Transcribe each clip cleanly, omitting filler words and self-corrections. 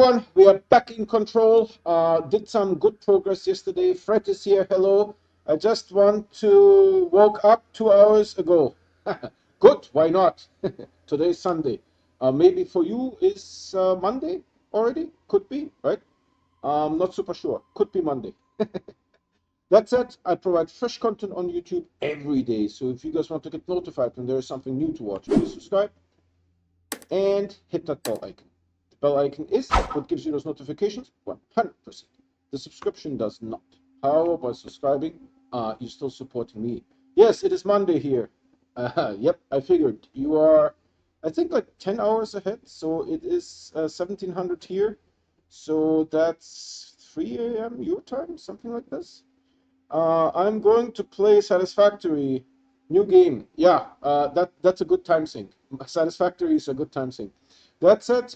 everyone, we are back in control. Did some good progress yesterday. Fred is here. Hello. I just want to woke up 2 hours ago. Good. Why not? Today's Sunday. Maybe for you is Monday already. Could be, right? Not super sure. Could be Monday. That said, I provide fresh content on YouTube every day. So if you guys want to get notified when there is something new to watch, please subscribe and hit that bell icon. The bell icon is what gives you those notifications 100%. The subscription does not. However, by subscribing, you're still supporting me. Yes, it is Monday here. Yep, I figured. You are, I think, like 10 hours ahead. So it is 1700 here. So that's 3 a.m. your time, something like this. I'm going to play Satisfactory. New game. Yeah, that's a good time sync. Satisfactory is a good time sync. That said,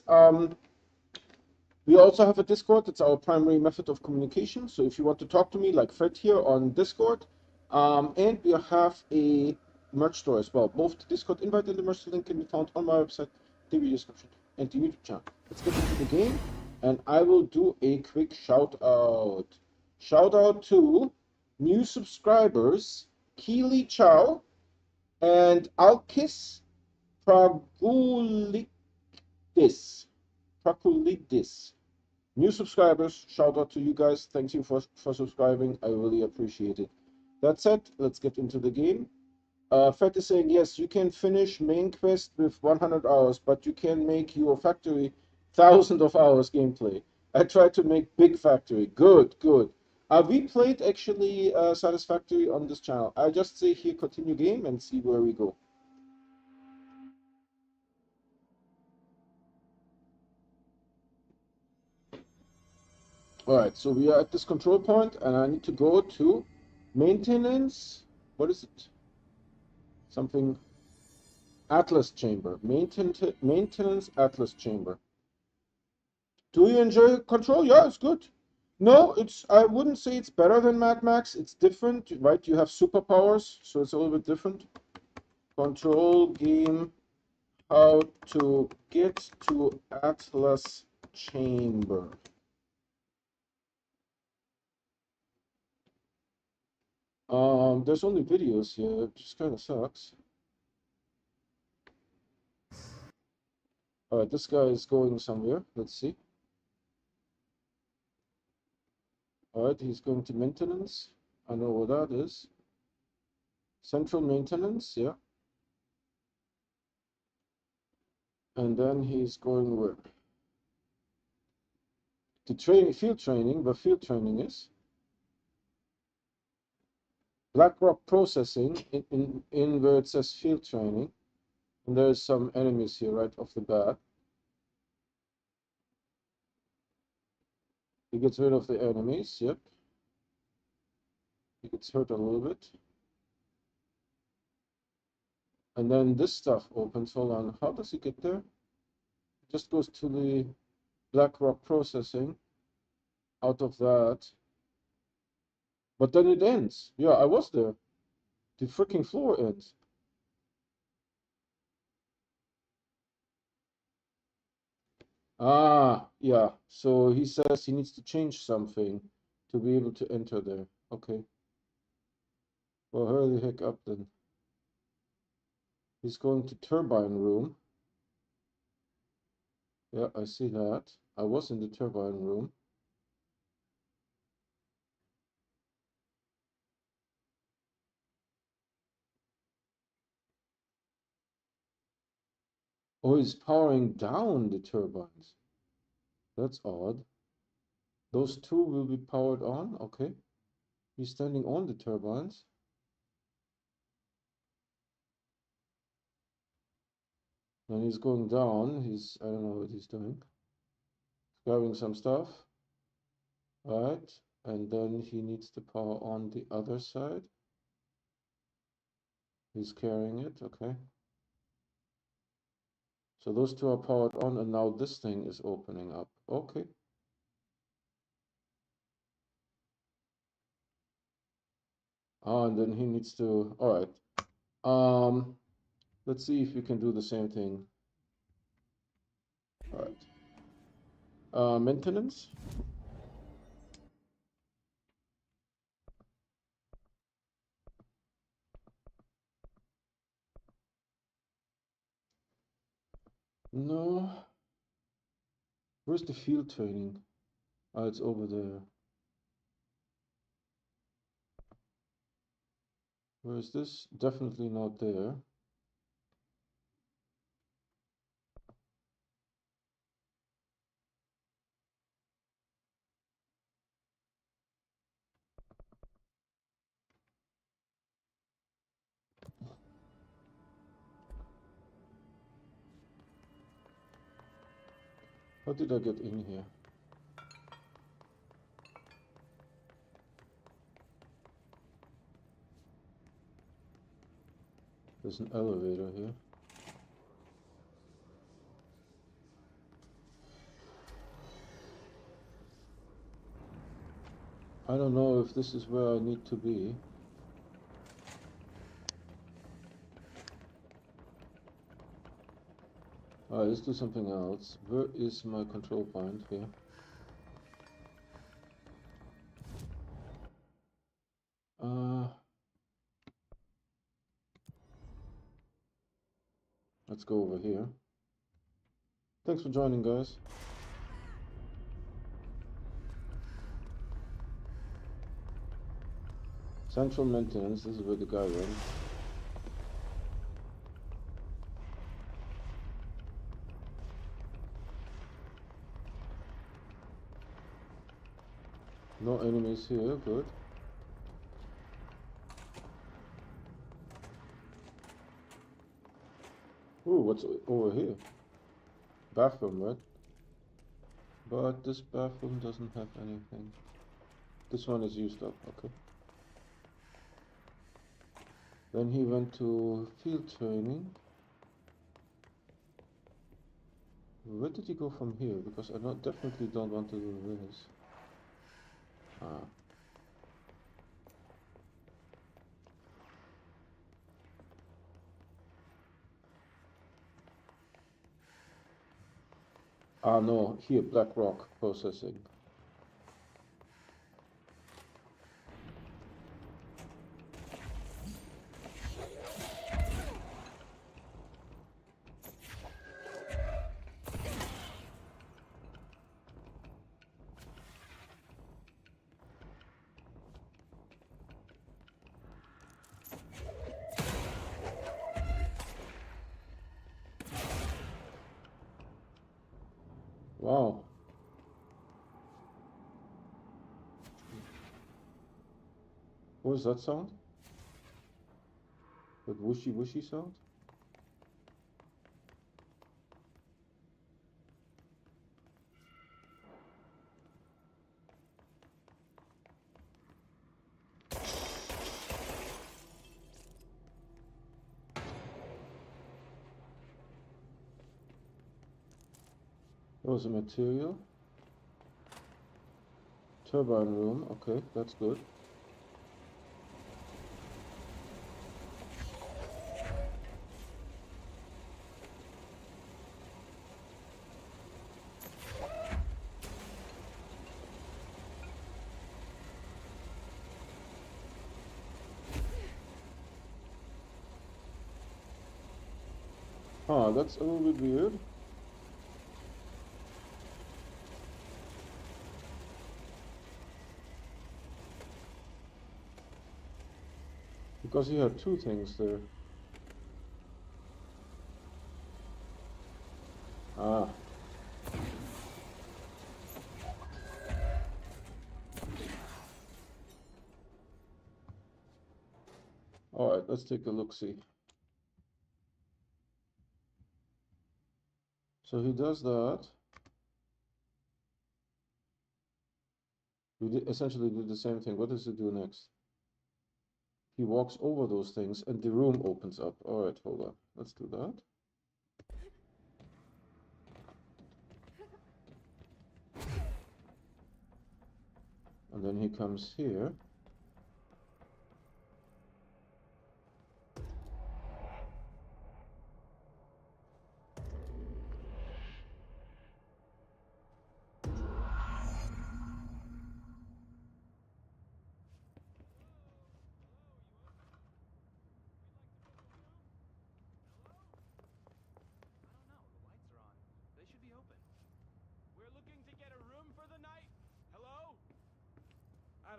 we also have a Discord. It's our primary method of communication. So if you want to talk to me, like Fred here on Discord, and we have a merch store as well. Both the Discord invite and the merch link can be found on my website, the video description, and the YouTube channel. Let's get into the game, and I will do a quick shout out. Shout out to new subscribers, Keely Chow and Alkis Pragulidis. Pragulidis. New subscribers, shout out to you guys. Thank you for subscribing. I really appreciate it. That said, let's get into the game. Fred is saying, yes, you can finish main quest with 100 hours, but you can make your factory thousands of hours gameplay. I tried to make big factory. Good, good. We played actually Satisfactory on this channel. I just say here continue game and see where we go. All right, so we are at this control point and I need to go to maintenance. What is it? Something Atlas chamber. Maintenance Atlas chamber. Do you enjoy control? Yeah, it's good. No, I wouldn't say it's better than Mad Max. It's different, right? You have superpowers, so it's a little bit different. Control game, how to get to Atlas chamber. There's only videos here, it just kind of sucks. All right, this guy is going somewhere. Let's see. All right, he's going to maintenance. I know what that is. Central maintenance, yeah. And then he's going where? To training, field training, but field training is BlackRock processing in where it says field training. And there's some enemies here right off the bat. He gets rid of the enemies, yep. He gets hurt a little bit. And then this stuff opens. Hold on, how does he get there? It just goes to the BlackRock processing. Out of that. But then it ends. Yeah, I was there. The freaking floor ends. Ah, yeah. So he says he needs to change something to be able to enter there. Okay. Well, hurry the heck up then. He's going to turbine room. Yeah, I see that. I was in the turbine room. Oh, he's powering down the turbines. That's odd. Those two will be powered on. Okay. He's standing on the turbines. And he's going down. I don't know what he's doing. Grabbing some stuff. Right. And then he needs to power on the other side. He's carrying it. Okay. So those two are powered on, and now this thing is opening up. Okay. And then he needs to. All right. Let's see if we can do the same thing. All right. Maintenance. No. Where's the field training? Oh, it's over there. Where is this? Definitely not there. How did I get in here? There's an elevator here. I don't know if this is where I need to be. Alright, let's do something else. Where is my control point here? Let's go over here. Thanks for joining, guys. Central maintenance, this is where the guy went. No enemies here, good. Ooh, what's over here? Bathroom, right? But this bathroom doesn't have anything. This one is used up, okay. Then he went to field training. Where did he go from here? Because I definitely don't want to do this. Ah. Ah, no, here, Black Rock processing. Wow. What is that sound? That whooshy whooshy sound? That was a material. Turbine room, okay, that's good. Ah, that's a little bit weird. Because he had two things there. Ah. Alright, let's take a look-see. So he does that. We essentially do the same thing. What does he do next? He walks over those things and the room opens up. Alright, hold on. Let's do that. And then he comes here.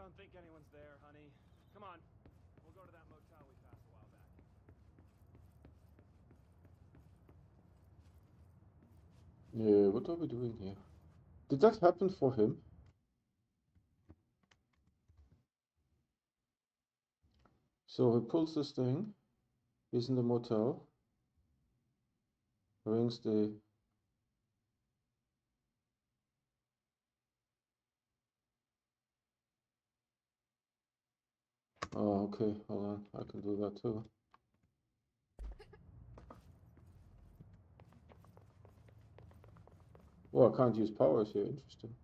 don't think anyone's there, honey. Come on. We'll go to that motel we passed a while back. Yeah, what are we doing here? Did that happen for him? So he pulls this thing. He's in the motel. Rings the... Oh, okay, hold on. I can do that too. Oh, I can't use powers here. Interesting.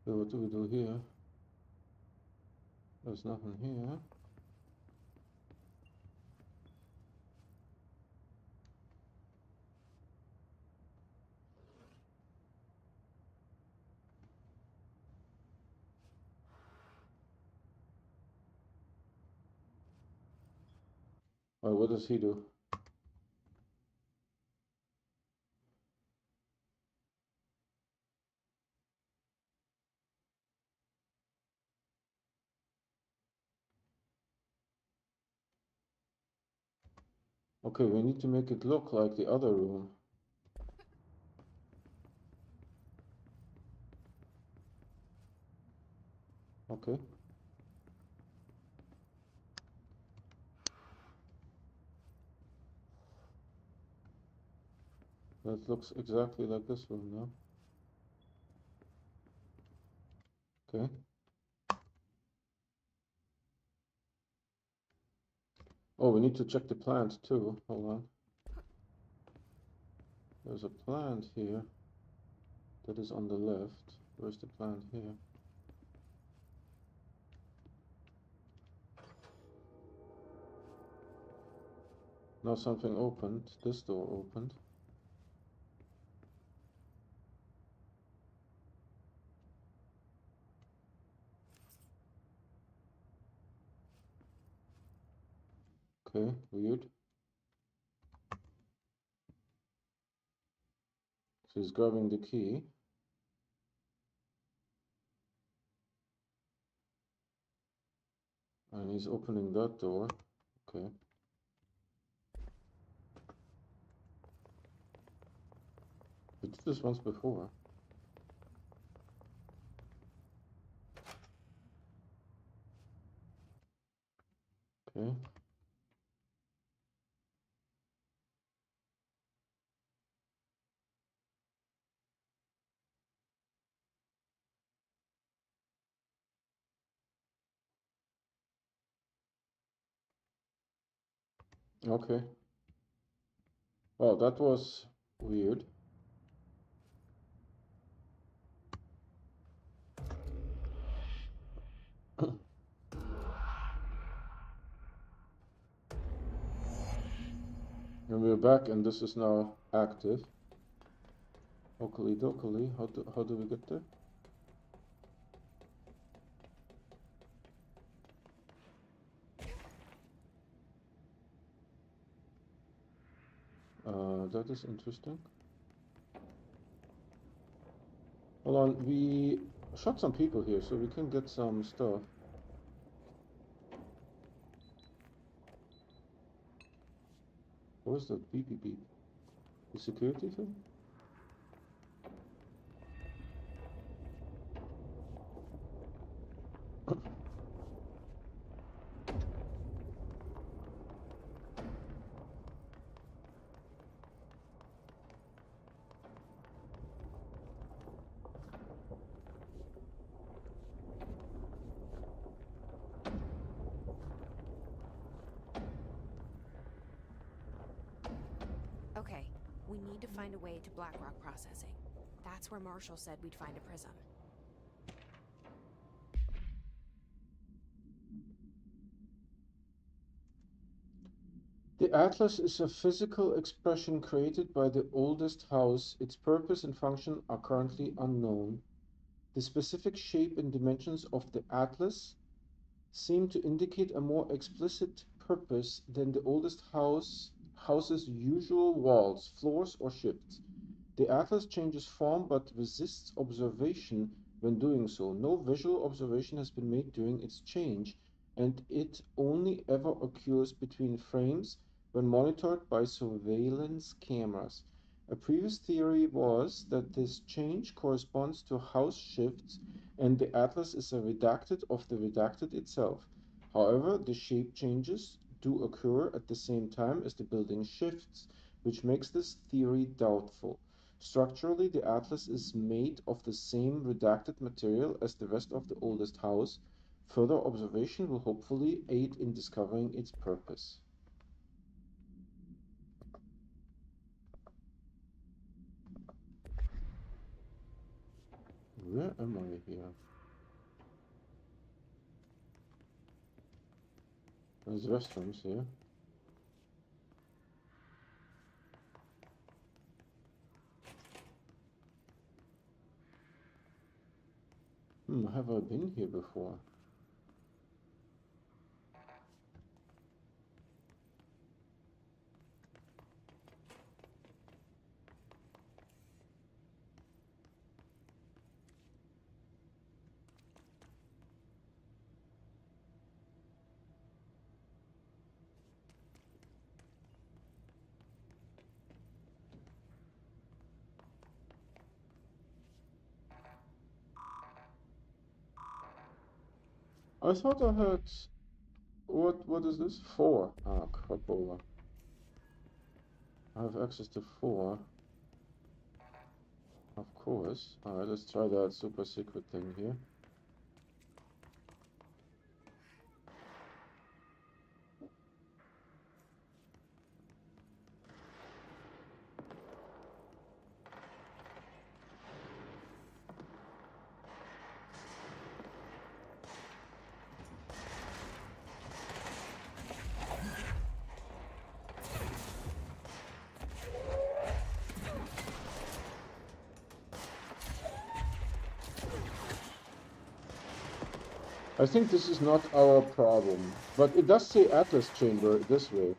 So what do we do here? There's nothing here. Oh, what does he do? Okay, we need to make it look like the other room. Okay. That looks exactly like this room now. Okay. Oh, we need to check the plant too. Hold on. There's a plant here that is on the left. Where's the plant here? Now something opened. This door opened. Okay, weird. So he's grabbing the key. And he's opening that door. Okay. We did this once before. Okay. Okay. Well, that was weird. And we're back, and this is now active. Oakley dokley. How do we get there? That is interesting. Hold on, we shot some people here, so we can get some stuff. Where's the beep beep beep? The security thing? Okay, we need to find a way to Blackrock Processing. That's where Marshall said we'd find a prism. The atlas is a physical expression created by the oldest house. Its purpose and function are currently unknown. The specific shape and dimensions of the atlas seem to indicate a more explicit purpose than the oldest house's usual walls, floors, or shifts. The atlas changes form but resists observation when doing so. No visual observation has been made during its change, and it only ever occurs between frames when monitored by surveillance cameras. A previous theory was that this change corresponds to house shifts and the atlas is a redacted of the redacted itself. However, the shape changes do occur at the same time as the building shifts, which makes this theory doubtful. Structurally, the atlas is made of the same redacted material as the rest of the oldest house. Further observation will hopefully aid in discovering its purpose. Where am I here? There's restrooms here. Have I been here before? I thought I had... What is this? 4. Ah, crap over. I have access to 4. Of course. Alright, let's try that super secret thing here. I think this is not our problem, but it does say Atlas Chamber this way.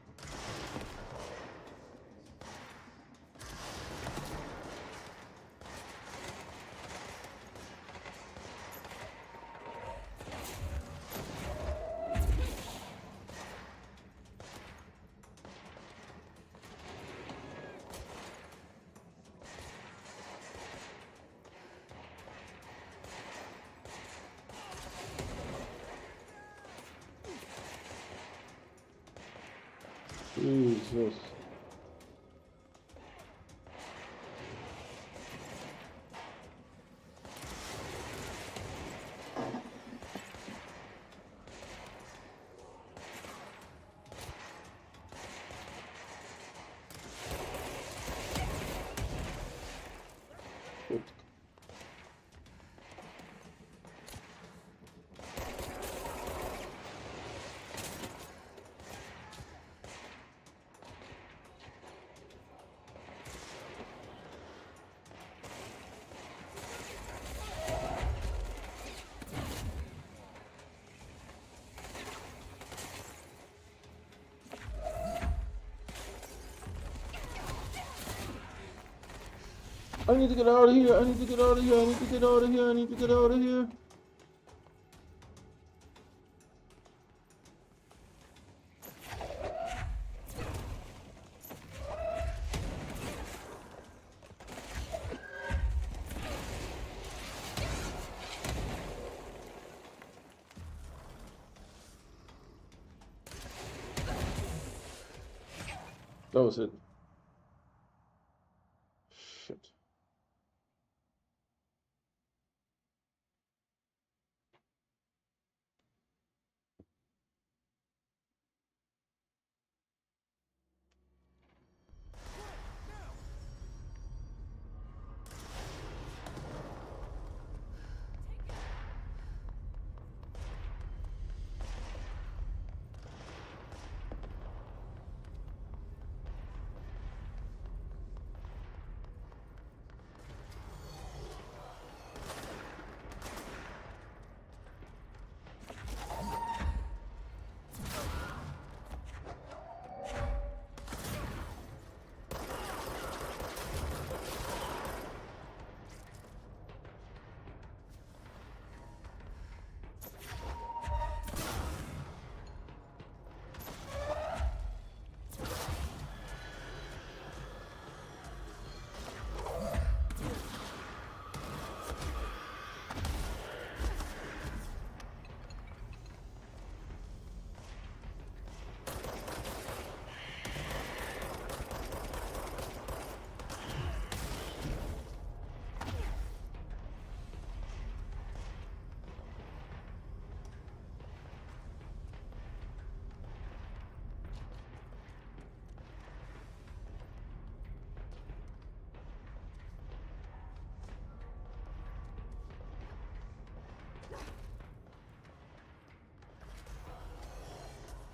Jesus. Good. I need to get out of here. I need to get out of here. I need to get out of here. I need to get out of here. That was it. Shit.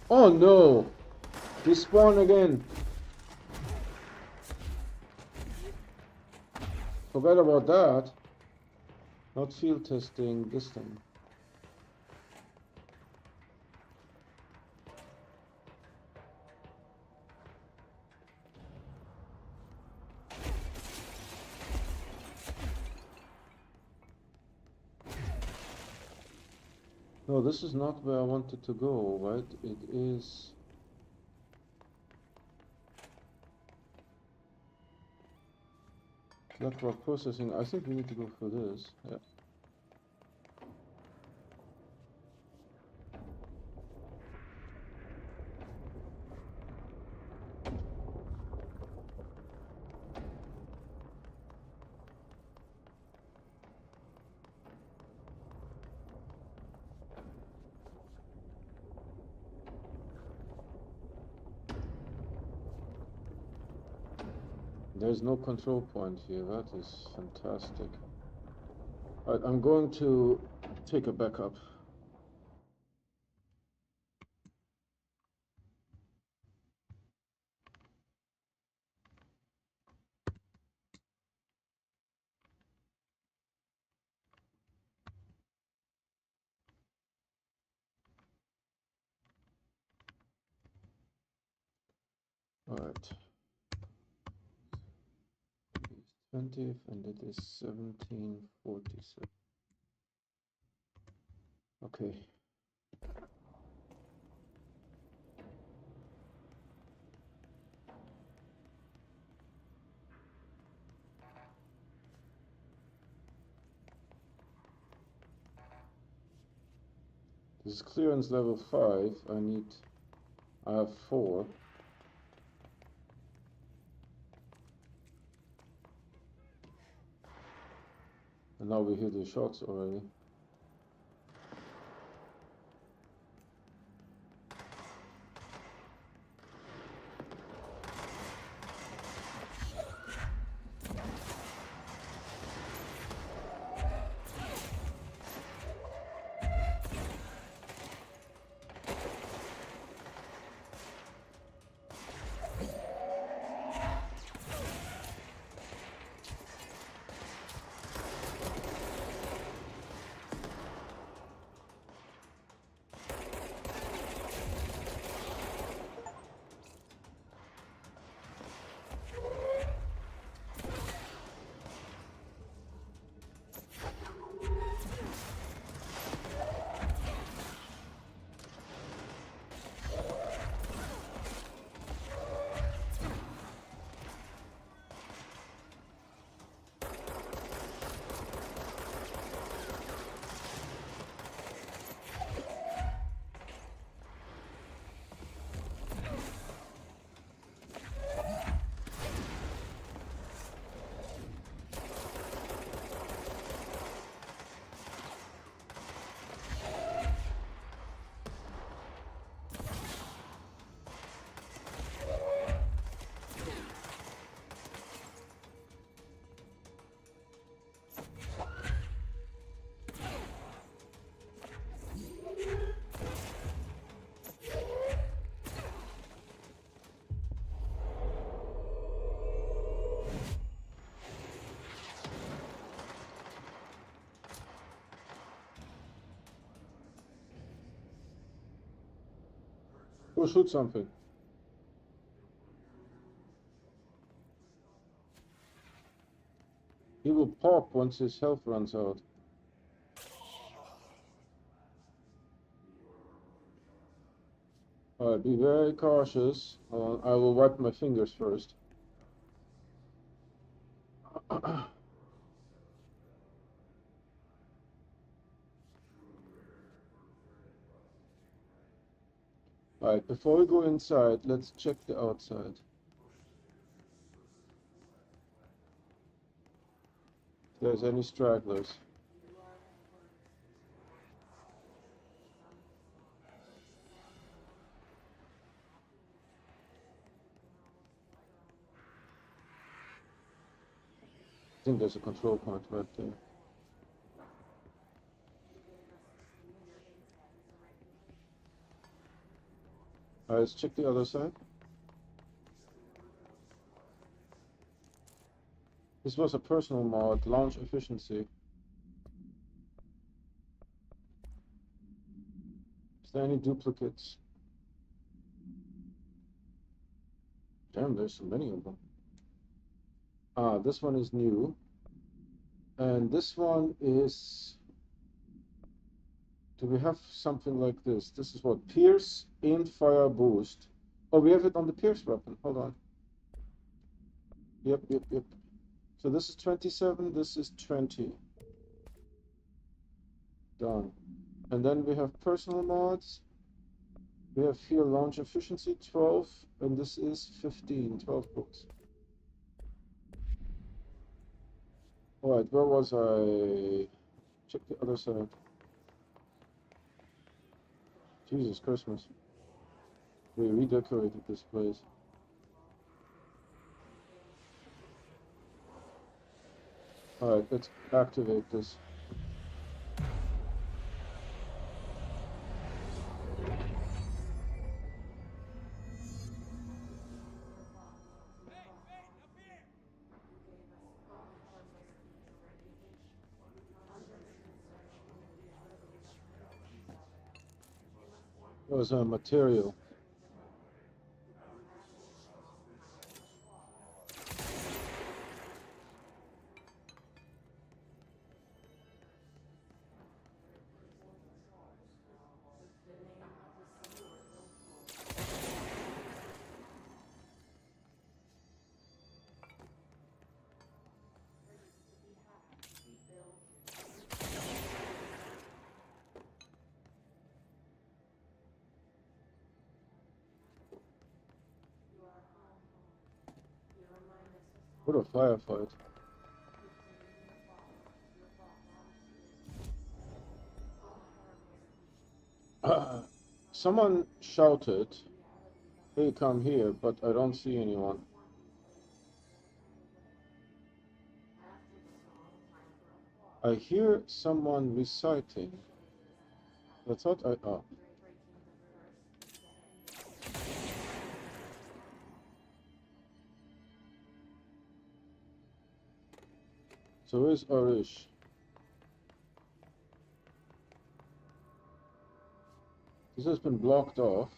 Oh no! He spawned again. Forgot about that. Not field testing this time. No, this is not where I wanted to go, right? It is... BlackRock processing. I think we need to go for this. Yeah. There's no control point here. That is fantastic. Alright, I'm going to take a backup. Alright. 20th and it is 1747. Okay. This is clearance level 5. I have 4. And now we hear the shots already. Go shoot something. He will pop once his health runs out. Alright, be very cautious. I will wipe my fingers first. Alright, before we go inside, let's check the outside. If there's any stragglers. I think there's a control point right there. Let's check the other side. This was a personal mod, launch efficiency. Is there any duplicates? Damn, there's so many of them. Ah, this one is new. And this one is... Do we have something like this? This is what? Pierce, aimed fire, boost. Oh, we have it on the Pierce weapon. Hold on. Yep. So this is 27, this is 20. Done. And then we have personal mods. We have here launch efficiency 12, and this is 15, 12 books. Alright, where was I? Check the other side. Jesus Christmas. We redecorated this place. Alright, let's activate this. It was a material. What a firefight. Someone shouted, "Hey, come here," but I don't see anyone. I hear someone reciting. I thought I... Oh. So where's Arish? This has been blocked off.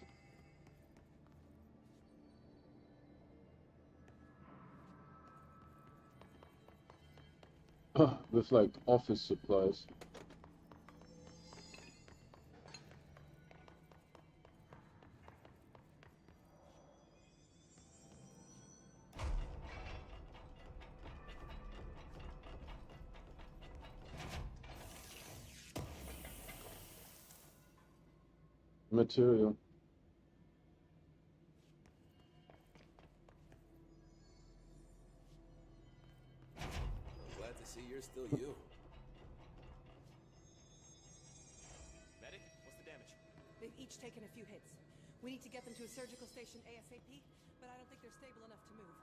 With like office supplies. Material. Glad to see you're still you. Medic, what's the damage? They've each taken a few hits. We need to get them to a surgical station ASAP, but I don't think they're stable enough to move.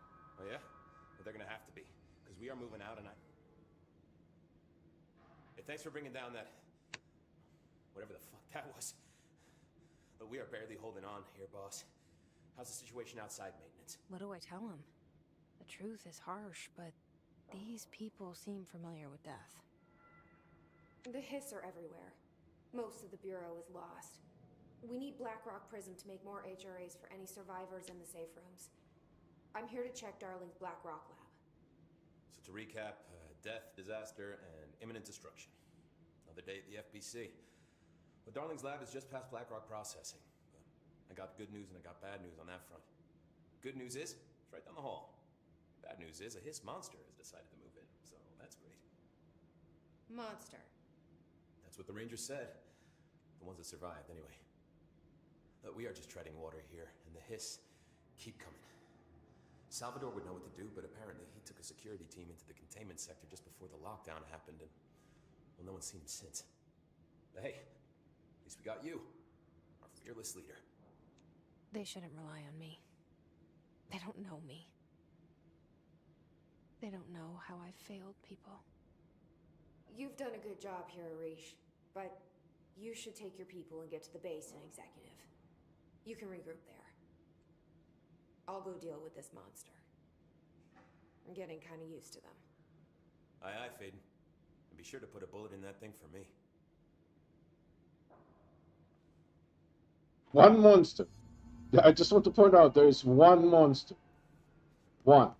Oh yeah? Well, they're gonna have to be, because we are moving out and Hey, thanks for bringing down that... whatever the fuck that was. But we are barely holding on here, boss. How's the situation outside maintenance? What do I tell him? The truth is harsh, but these people seem familiar with death. The Hiss are everywhere. Most of the Bureau is lost. We need Blackrock Prism to make more HRAs for any survivors in the safe rooms. I'm here to check Darling's Blackrock lab. So to recap, death, disaster, and imminent destruction. Another day at the FBC. But Darling's lab is just past Blackrock processing. But I got good news and I got bad news on that front. Good news is, it's right down the hall. Bad news is, a Hiss monster has decided to move in, so that's great. Monster. That's what the Rangers said. The ones that survived, anyway. But we are just treading water here, and the Hiss keep coming. Salvador would know what to do, but apparently he took a security team into the containment sector just before the lockdown happened, and, well, no one's seen him since. But hey, at least we got you, our fearless leader. They shouldn't rely on me. They don't know me. They don't know how I've failed people. You've done a good job here, Arish, but you should take your people and get to the base and executive. You can regroup there. I'll go deal with this monster. I'm getting kind of used to them. Aye, aye, Faden. And be sure to put a bullet in that thing for me. One monster. I just want to point out there is one monster. One.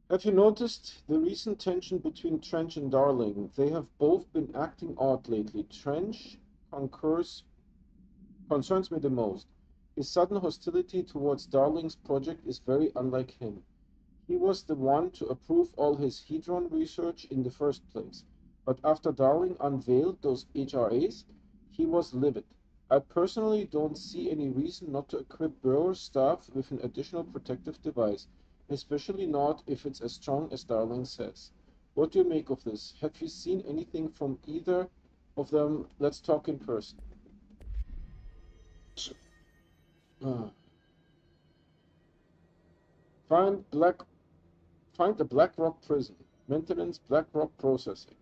Have you noticed the recent tension between Trench and Darling? They have both been acting odd lately. Trench concerns me the most. His sudden hostility towards Darling's project is very unlike him. He was the one to approve all his Hedron research in the first place. But after Darling unveiled those HRAs, he was livid. I personally don't see any reason not to equip Burrow's staff with an additional protective device, especially not if it's as strong as Darling says. What do you make of this? Have you seen anything from either of them? Let's talk in person. Find the Blackrock prison. Maintenance Blackrock processing.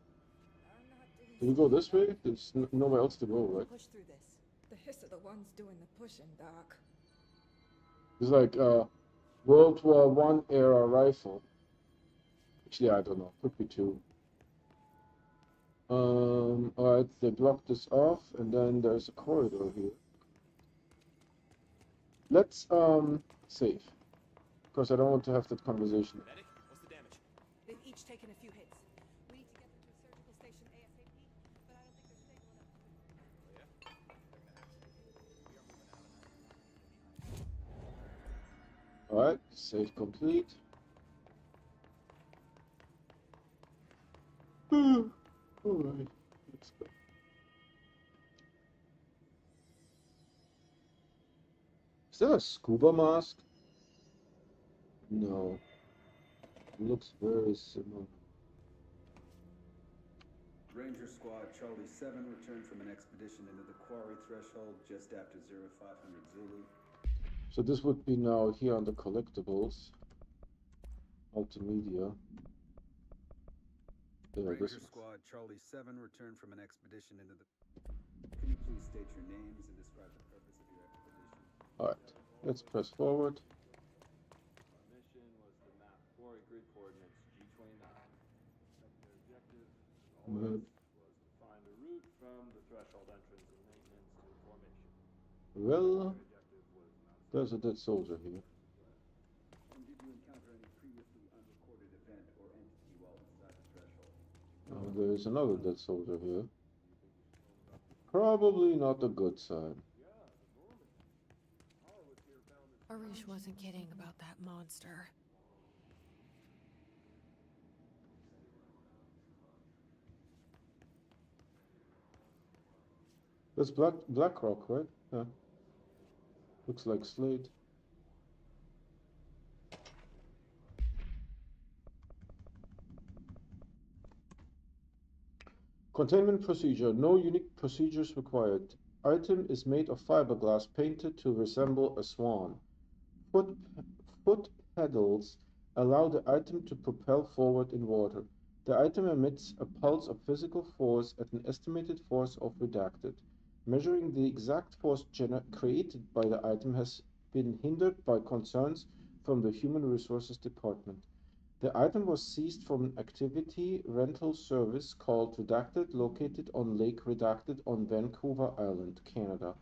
Do we go this way? There's nowhere else to go, right? Push through this. The Hiss are the ones doing the pushing, Doc. It's like a World War I era rifle. Actually, I don't know. Could be two. Alright, they blocked this off, and then there's a corridor here. Let's save. Because I don't want to have that conversation. Medic, what's the damage? They've each taken a few hits. We need to get them to a surgical station ASAP, but I don't think they're stable enough. Alright, save complete. Alright, let's go. Is that a scuba mask? No. It looks very similar. Ranger Squad Charlie 7 returned from an expedition into the quarry threshold just after 0500 Zulu. So this would be now here on the collectibles. Multimedia. Yeah, Ranger this Squad Charlie 7 returned from an expedition into the... Can you please state your names and describe the purpose of your expedition? Alright, let's press forward. Our mission was to map quarry grid coordinates G29. Secondary objective, as always, was to find a route from the threshold entrance and maintenance to the formation. Well, Objective was not there's a dead soldier here. And did you encounter any previously unrecorded event or entity while inside the threshold? There's another dead soldier here. Probably not a good sign. Arish wasn't kidding about that monster. That's Blackrock, right? Yeah. Looks like Slade. Containment procedure. No unique procedures required. Item is made of fiberglass painted to resemble a swan. Foot pedals allow the item to propel forward in water. The item emits a pulse of physical force at an estimated force of redacted. Measuring the exact force created by the item has been hindered by concerns from the Human Resources Department. The item was seized from an activity rental service called Redacted, located on Lake Redacted on Vancouver Island, Canada,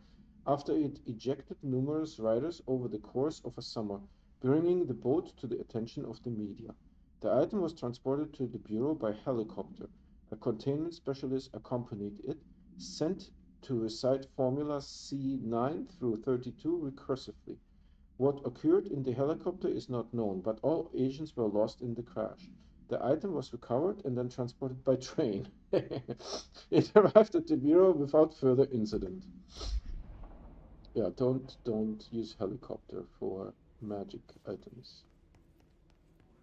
after it ejected numerous riders over the course of a summer, bringing the boat to the attention of the media. The item was transported to the Bureau by helicopter. A containment specialist accompanied it, sent to recite Formula C9 through 32 recursively. What occurred in the helicopter is not known, but all agents were lost in the crash. The item was recovered and then transported by train. It arrived at the Bureau without further incident. Yeah, don't use helicopter for magic items.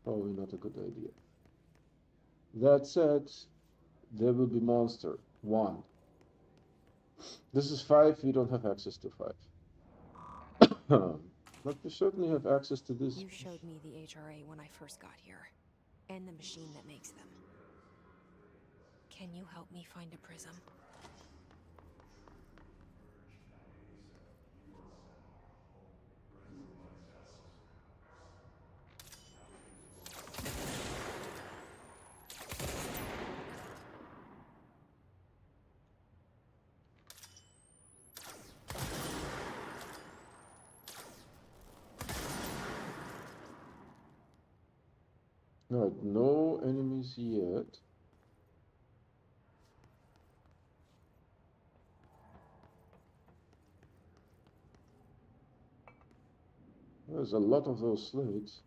Probably not a good idea. That said, there will be monster 1. This is 5, we don't have access to 5. But we certainly have access to this. You showed me the HRA when I first got here, and the machine that makes them. Can you help me find a prism? Right, no enemies yet. There's a lot of those slates.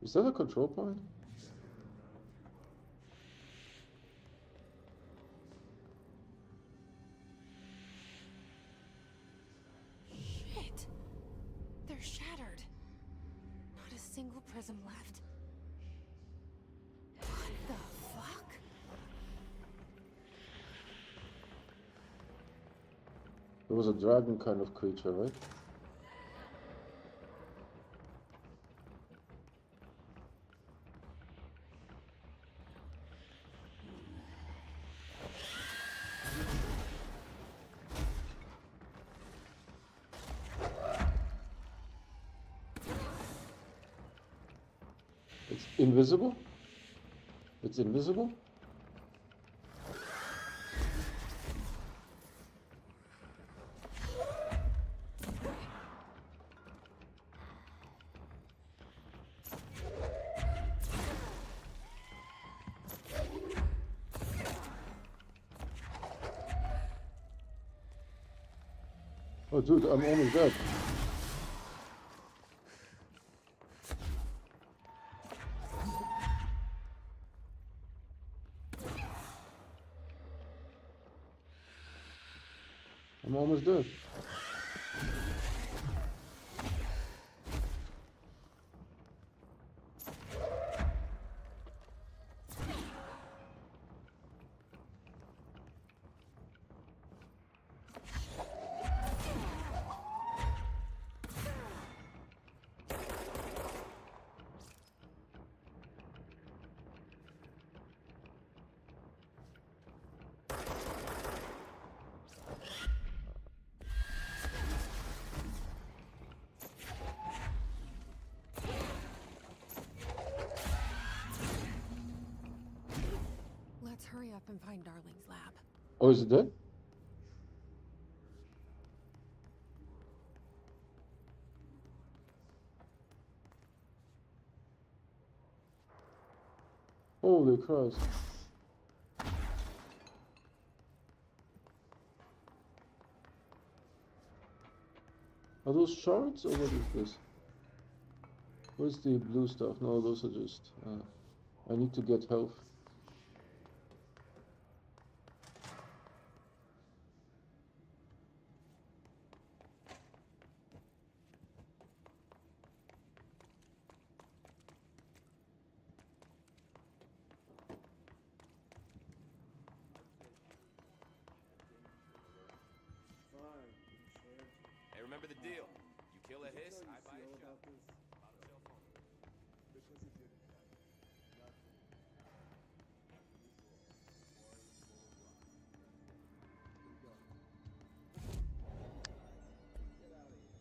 Is that a control point? Shit! They're shattered. Not a single prism left. What the fuck? It was a dragon kind of creature, right? It's invisible? It's invisible? Oh, dude, I'm almost dead. I'm almost dead. Let's hurry up and find Darling's lab. Oh, is it dead? Holy Christ. Are those shards or what is this? Where's the blue stuff? No, those are just... I need to get health. Fine, sure. Hey, remember the deal. You kill a hiss, I buy a shot. Because it didn't happen. Nothing happened. As usual, war is full of rock. Here we go. Get out of here.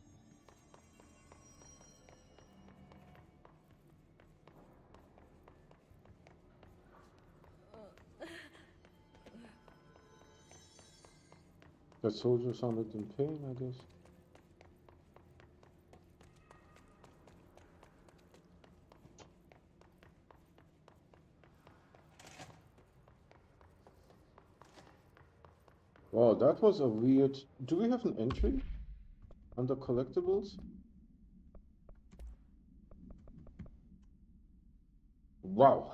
That soldier sounded in pain, I guess. Wow, that was a weird... Do we have an entry under collectibles? Wow.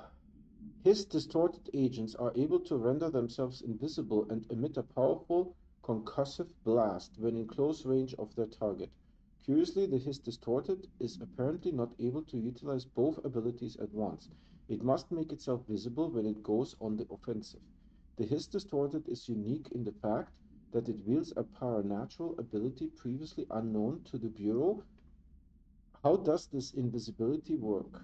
His distorted agents are able to render themselves invisible and emit a powerful concussive blast when in close range of their target. Curiously, the Hiss Distorted is apparently not able to utilize both abilities at once. It must make itself visible when it goes on the offensive. The Hiss Distorted is unique in the fact that it wields a paranatural ability previously unknown to the Bureau. How does this invisibility work?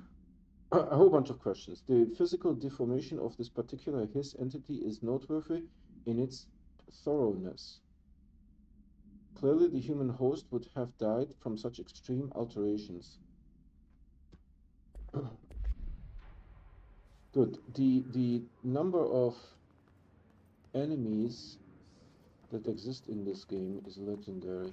A whole bunch of questions. The physical deformation of this particular Hiss entity is noteworthy in its thoroughness. Clearly, the human host would have died from such extreme alterations. Good. The number of enemies that exist in this game is legendary.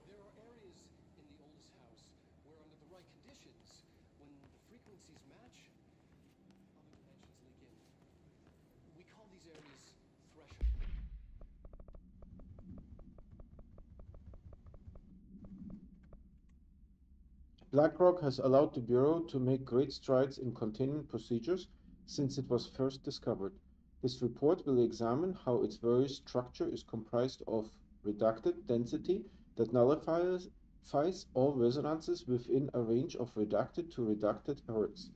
There are areas in the oldest house where, under the right conditions, when the frequencies match, other dimensions leak in. We call these areas thresholds. BlackRock has allowed the Bureau to make great strides in containment procedures since it was first discovered. This report will examine how its very structure is comprised of reducted density that nullifies all resonances within a range of reducted to reducted hertz.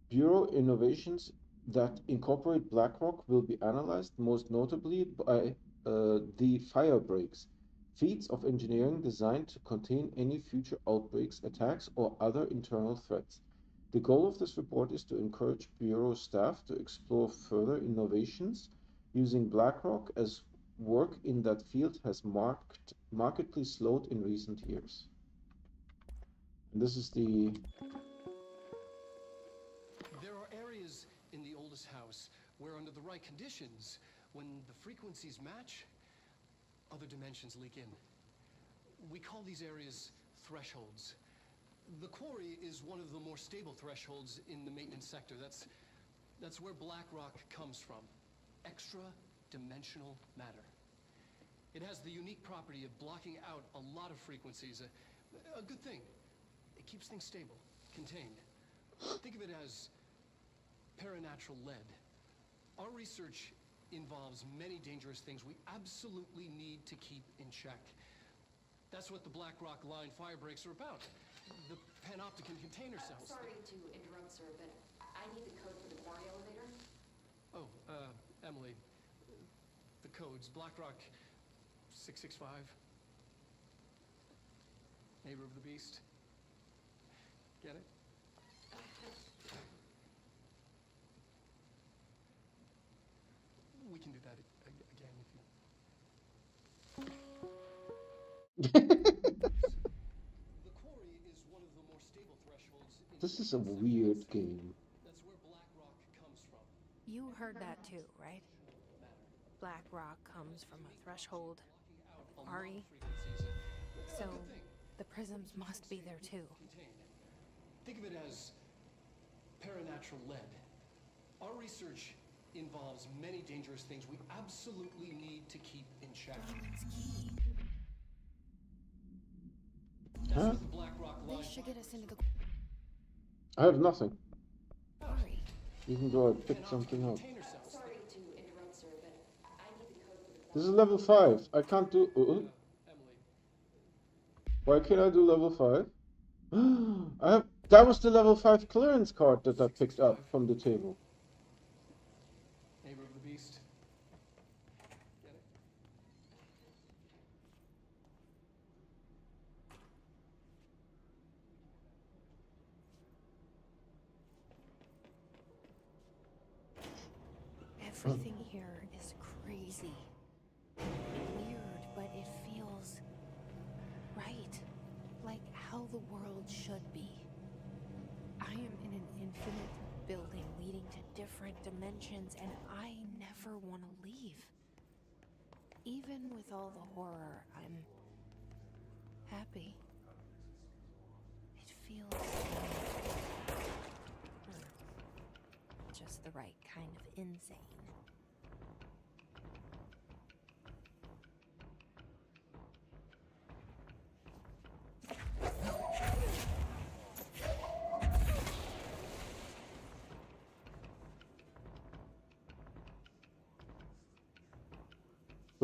Bureau innovations that incorporate BlackRock will be analyzed, most notably by the fire breaks, feats of engineering designed to contain any future outbreaks, attacks, or other internal threats. The goal of this report is to encourage Bureau staff to explore further innovations using BlackRock, as work in that field has markedly slowed in recent years. And this is the... There are areas in the oldest house where, under the right conditions, when the frequencies match, other dimensions leak in. We call these areas thresholds. The quarry is one of the more stable thresholds in the maintenance sector. That's where BlackRock comes from. Extra-dimensional matter. It has the unique property of blocking out a lot of frequencies. A good thing. It keeps things stable, contained. Think of it as paranatural lead. Our research involves many dangerous things we absolutely need to keep in check. That's what the BlackRock line fire breaks are about. The panopticon container cells. Sorry to interrupt, sir, but I need the code for the quarry elevator. Oh, Emily. The codes. BlackRock 665. Neighbor of the Beast. Get it? We can do that again if you... The quarry is one of the more stable thresholds in This is a weird game. That's where BlackRock comes from. You heard that too, right? BlackRock comes from a threshold. Ari. So, the prisms must be there too. Contained. Think of it as paranatural lead. Our research involves many dangerous things we absolutely need to keep in check. That's what the BlackRock line. This should get us into the I have nothing, quarry. even though I picked something up. Container cells. Sorry to interrupt, sir, but I need the code for the This is level 5. I can't do... Emily. Why can't I do level 5? I have... That was the level 5 clearance card that I picked up from the table. Neighbor of the Beast. Get it? Everything here is crazy. Weird, but it feels right. Like how the world should be. I am in an infinite building leading to different dimensions, and I never want to leave. Even with all the horror, I'm happy. It feels just the right kind of insane.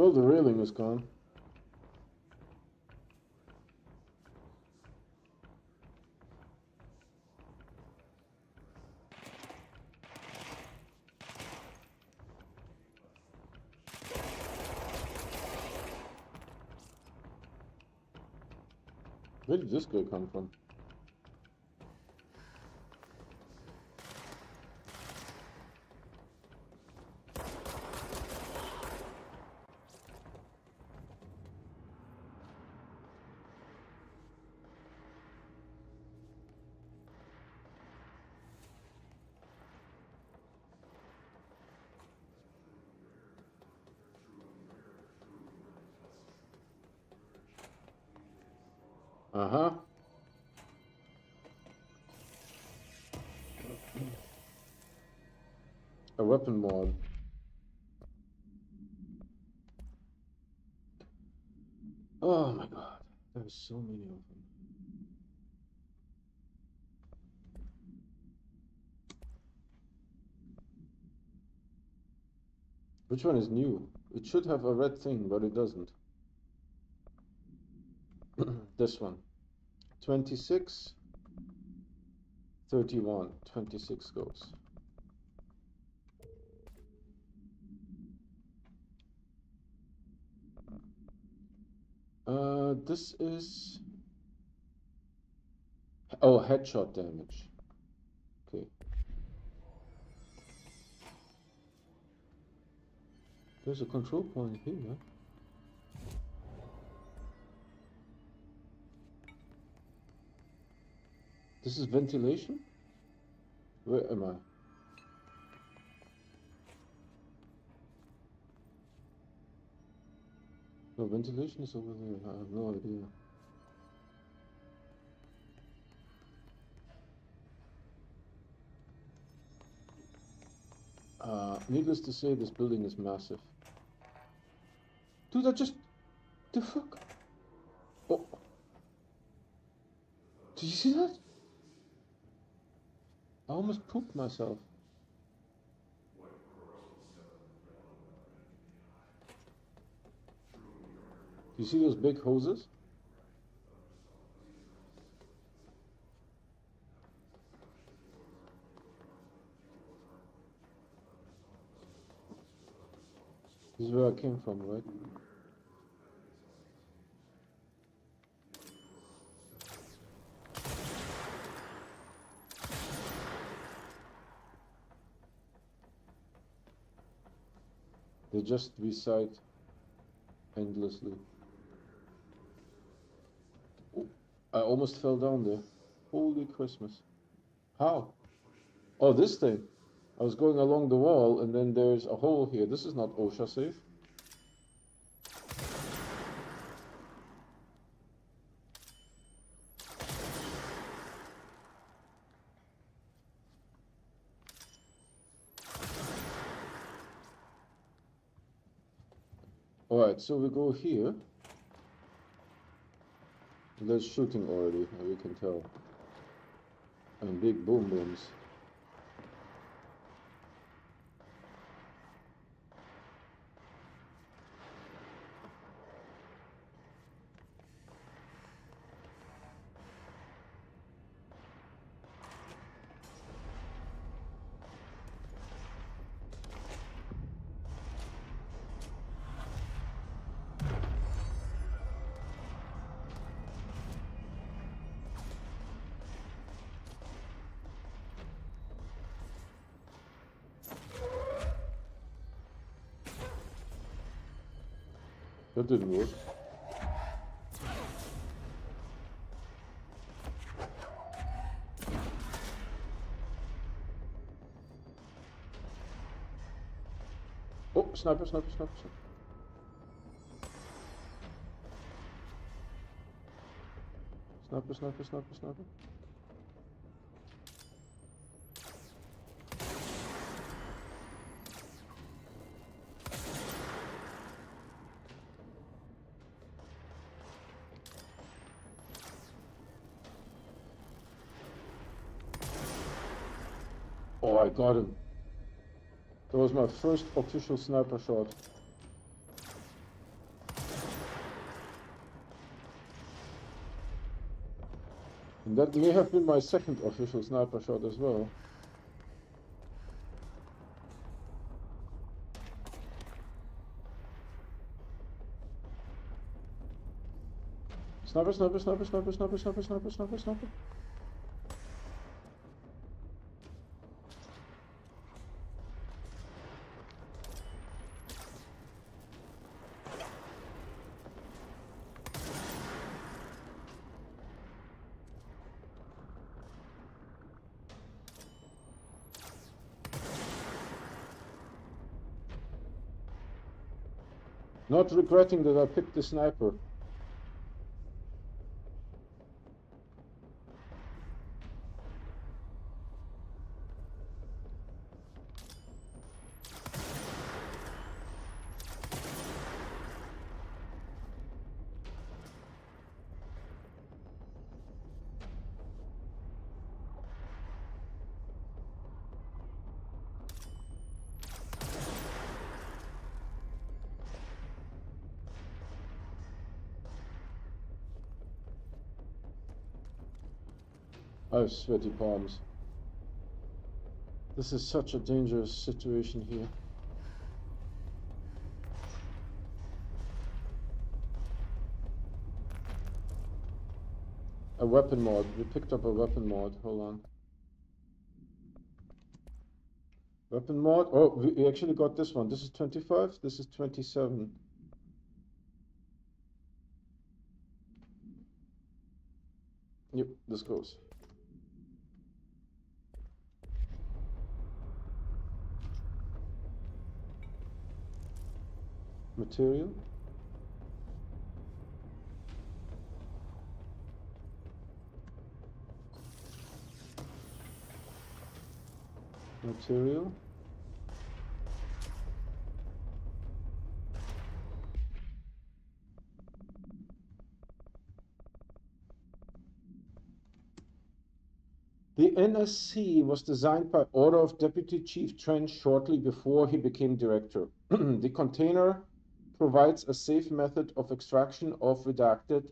Well, the railing is gone. Where did this guy come from? Uh-huh. A weapon mod. Oh my god. There's so many of them. Which one is new? It should have a red thing, but it doesn't. This one. 26, 31. 26 goes. This is... Oh, headshot damage. Okay. There's a control point here. This is ventilation? Where am I? No, ventilation is over there. I have no idea. Needless to say, this building is massive. Dude, I just... The fuck? Oh. Did you see that? I almost pooped myself. Do you see those big hoses? This is where I came from, right? They just recite endlessly. Oh, I almost fell down there. Holy Christmas. How? Oh, this thing. I was going along the wall and then there's a hole here. This is not OSHA safe. Alright, so we go here. There's shooting already, we can tell. And big boom booms. That didn't work. Oh, sniper, sniper, sniper, sniper. Sniper, sniper, sniper, sniper. Oh, I got him. That was my first official sniper shot. That may have been my second official sniper shot as well. Sniper, sniper, sniper, sniper, sniper, sniper, sniper, sniper, sniper. Not regretting that I picked the sniper. I have sweaty palms. This is such a dangerous situation here. A weapon mod. We picked up a weapon mod. Hold on. Weapon mod. Oh, we actually got this one. This is 25. This is 27. Yep, this goes. Material. Material. The NSC was designed by order of Deputy Chief Trench shortly before he became director. The container provides a safe method of extraction of redacted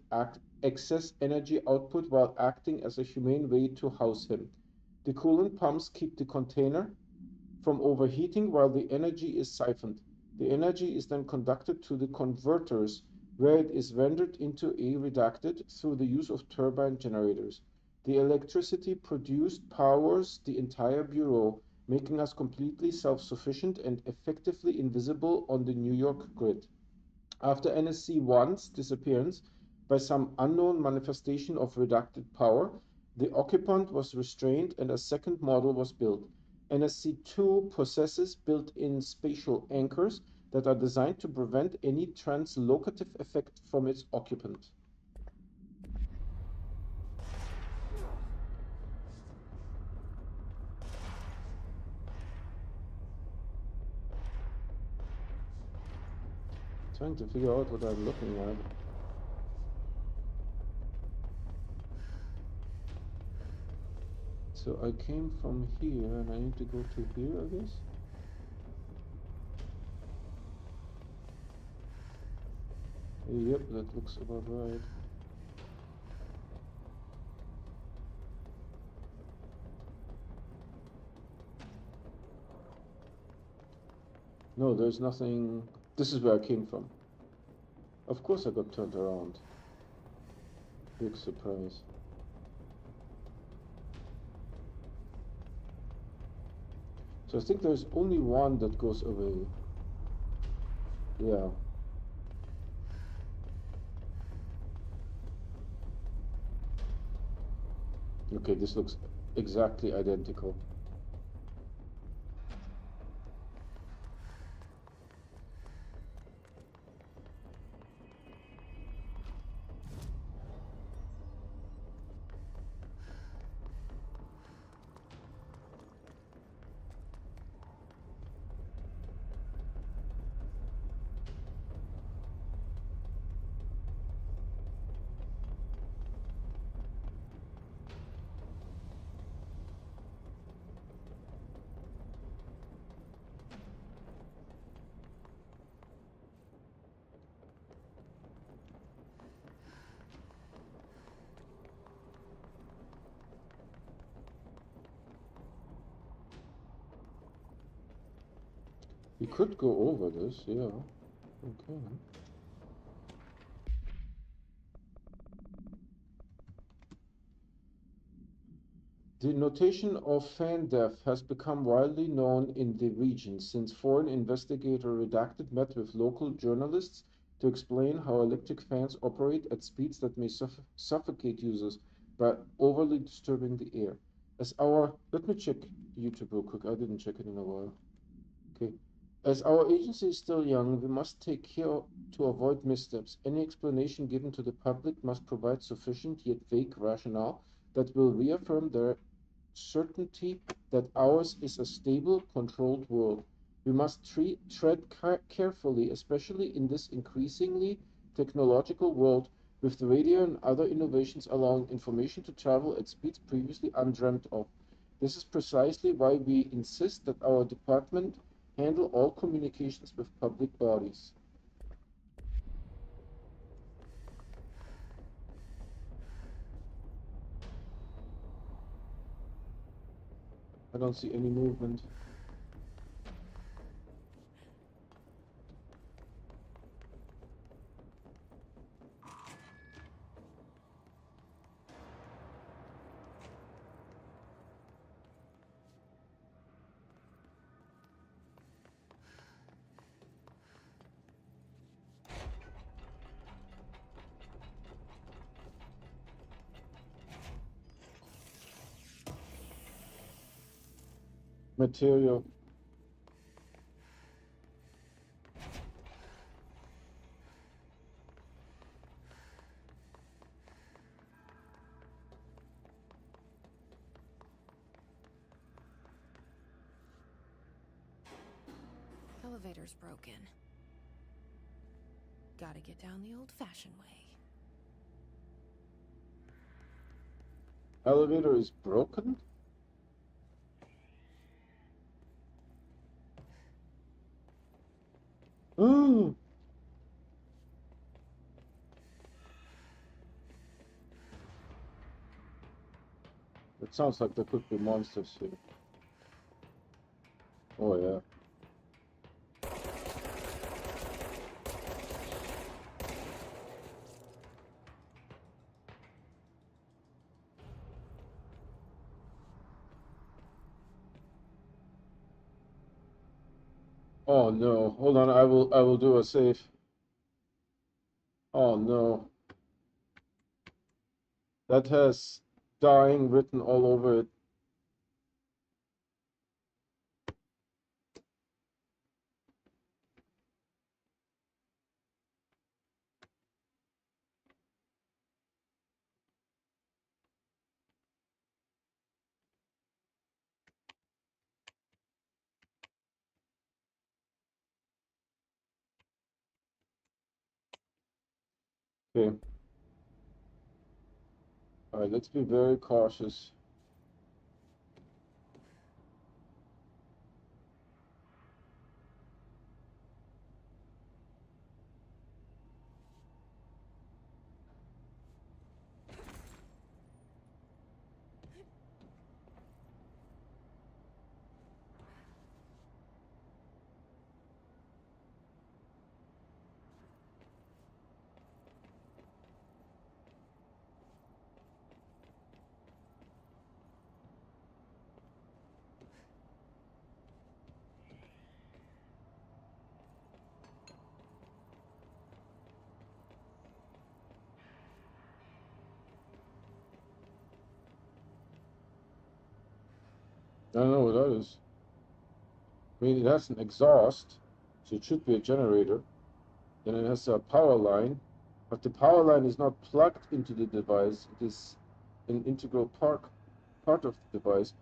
excess energy output while acting as a humane way to house him. The coolant pumps keep the container from overheating while the energy is siphoned. The energy is then conducted to the converters, where it is rendered into a redacted through the use of turbine generators. The electricity produced powers the entire bureau, making us completely self-sufficient and effectively invisible on the New York grid. After NSC-1's disappearance by some unknown manifestation of redacted power, the occupant was restrained and a second model was built. NSC-2 possesses built-in spatial anchors that are designed to prevent any translocative effect from its occupant. Trying to figure out what I'm looking at. So I came from here and I need to go to here, I guess? Yep, that looks about right. No, there's nothing. This is where I came from. Of course I got turned around. Big surprise. So I think there's only one that goes away. Yeah. Okay, this looks exactly identical. We could go over this, yeah. Okay. The notation of fan death has become widely known in the region since foreign investigator Redacted met with local journalists to explain how electric fans operate at speeds that may suffocate users by overly disturbing the air. Let me check YouTube real quick. I didn't check it in a while. Okay. As our agency is still young, we must take care to avoid missteps. Any explanation given to the public must provide sufficient yet vague rationale that will reaffirm their certainty that ours is a stable, controlled world. We must tread carefully, especially in this increasingly technological world, with the radio and other innovations allowing information to travel at speeds previously undreamt of. This is precisely why we insist that our department handle all communications with public bodies. I don't see any movement. Material. Elevator's broken. Gotta get down the old-fashioned way. Elevator is broken? Oh! It sounds like there could be monsters here. Oh yeah. Oh no, hold on, I will do a save. Oh no. That has dying written all over it. Okay. Alright, let's be very cautious. I don't know what that is. I mean, it has an exhaust, so it should be a generator. Then it has a power line, but the power line is not plugged into the device. It is an integral part of the device.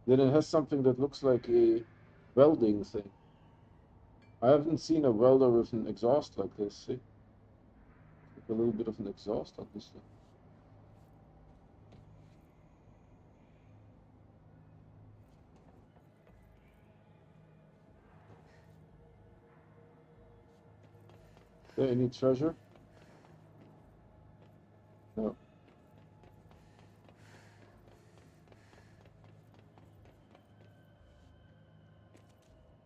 Then it has something that looks like a welding thing. I haven't seen a welder with an exhaust like this. See? Like a little bit of an exhaust on this thing. There any treasure? No.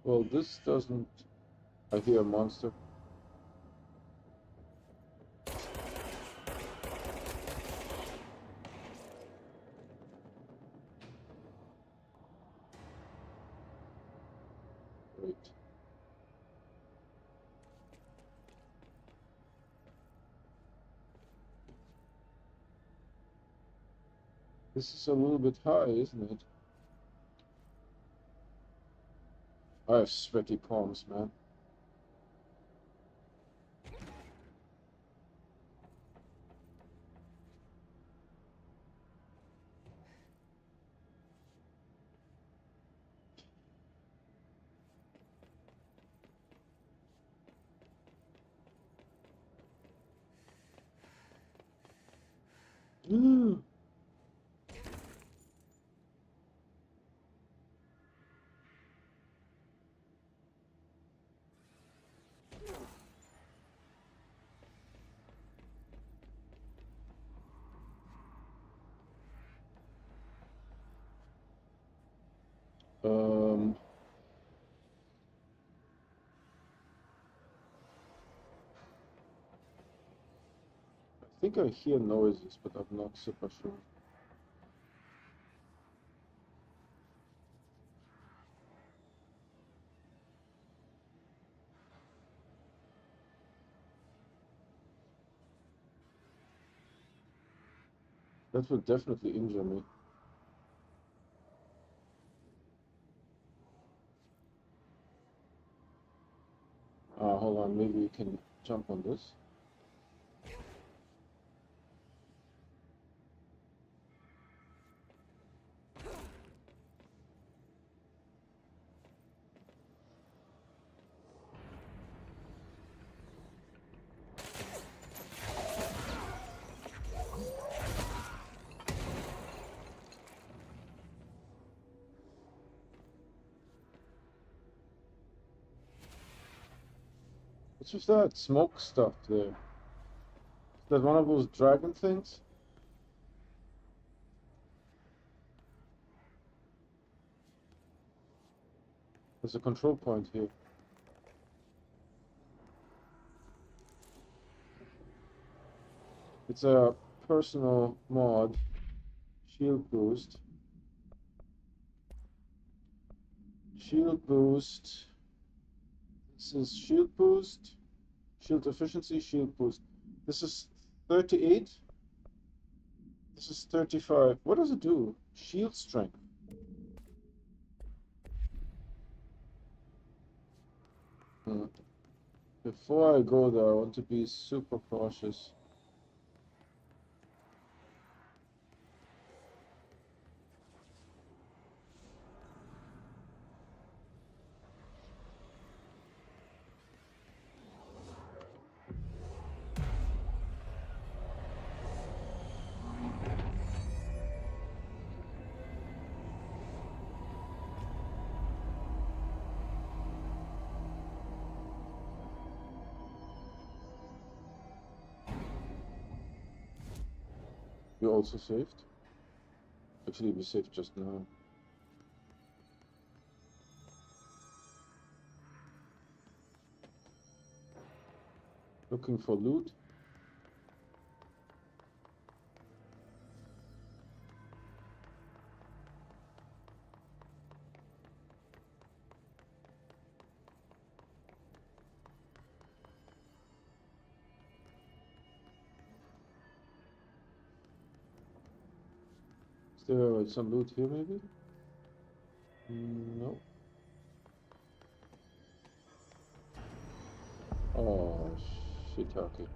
Well, this doesn't... I hear a monster. Wait. This is a little bit high, isn't it? I have sweaty palms, man. Um, I think I hear noises, but I'm not super sure. That would definitely injure me. Hold on, maybe we can jump on this. What's with that smoke stuff there? Is that one of those dragon things? There's a control point here. It's a personal mod. Shield boost. Shield boost. This is shield boost. Shield efficiency, shield boost. This is 38. This is 35. What does it do? Shield strength. Before I go there, I want to be super cautious. You also saved? Actually, we saved just now. Looking for loot. Is there some loot here, maybe? No. Oh, shiitake.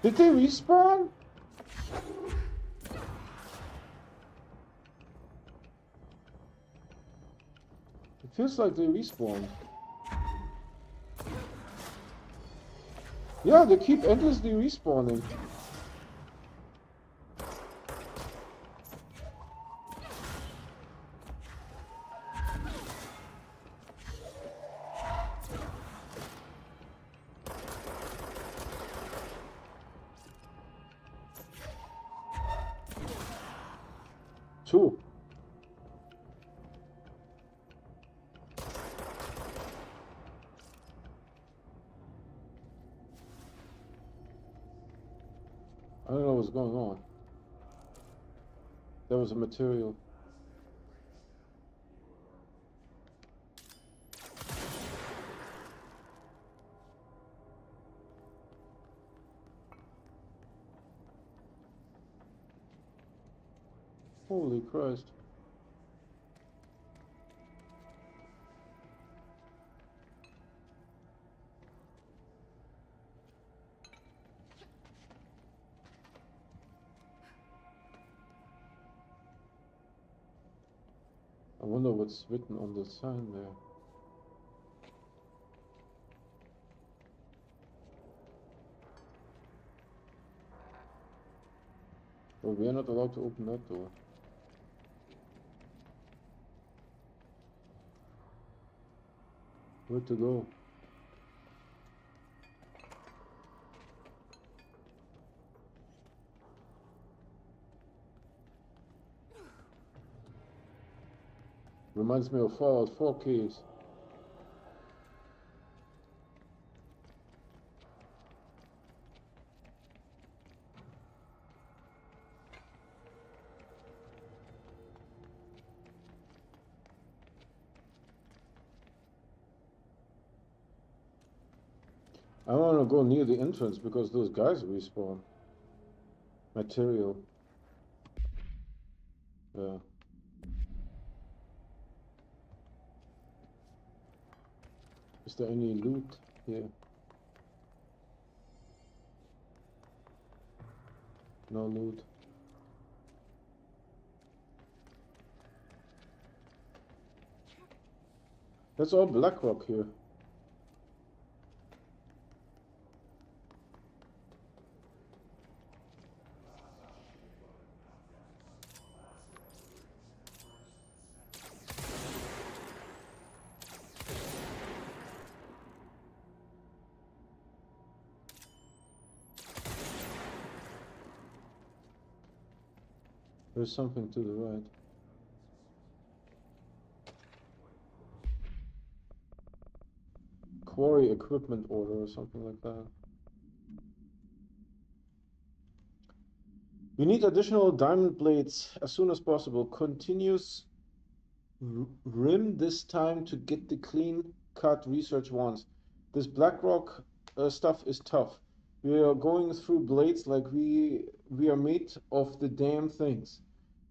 Did they respawn? It feels like they respawned. Yeah, they keep endlessly respawning. Two. I don't know what's going on. There was a material. Holy Christ. I wonder what's written on the sign there. Well, we are not allowed to open that door. Where to go? Reminds me of Fallout 4 keys. I don't want to go near the entrance because those guys respawn. Material. Yeah. Is there any loot here? No loot. That's all Blackrock here. There's something to the right. Quarry equipment order or something like that. We need additional diamond blades as soon as possible. Continuous rim this time to get the clean cut research ones. This Blackrock stuff is tough. We are going through blades like we are made of the damn things.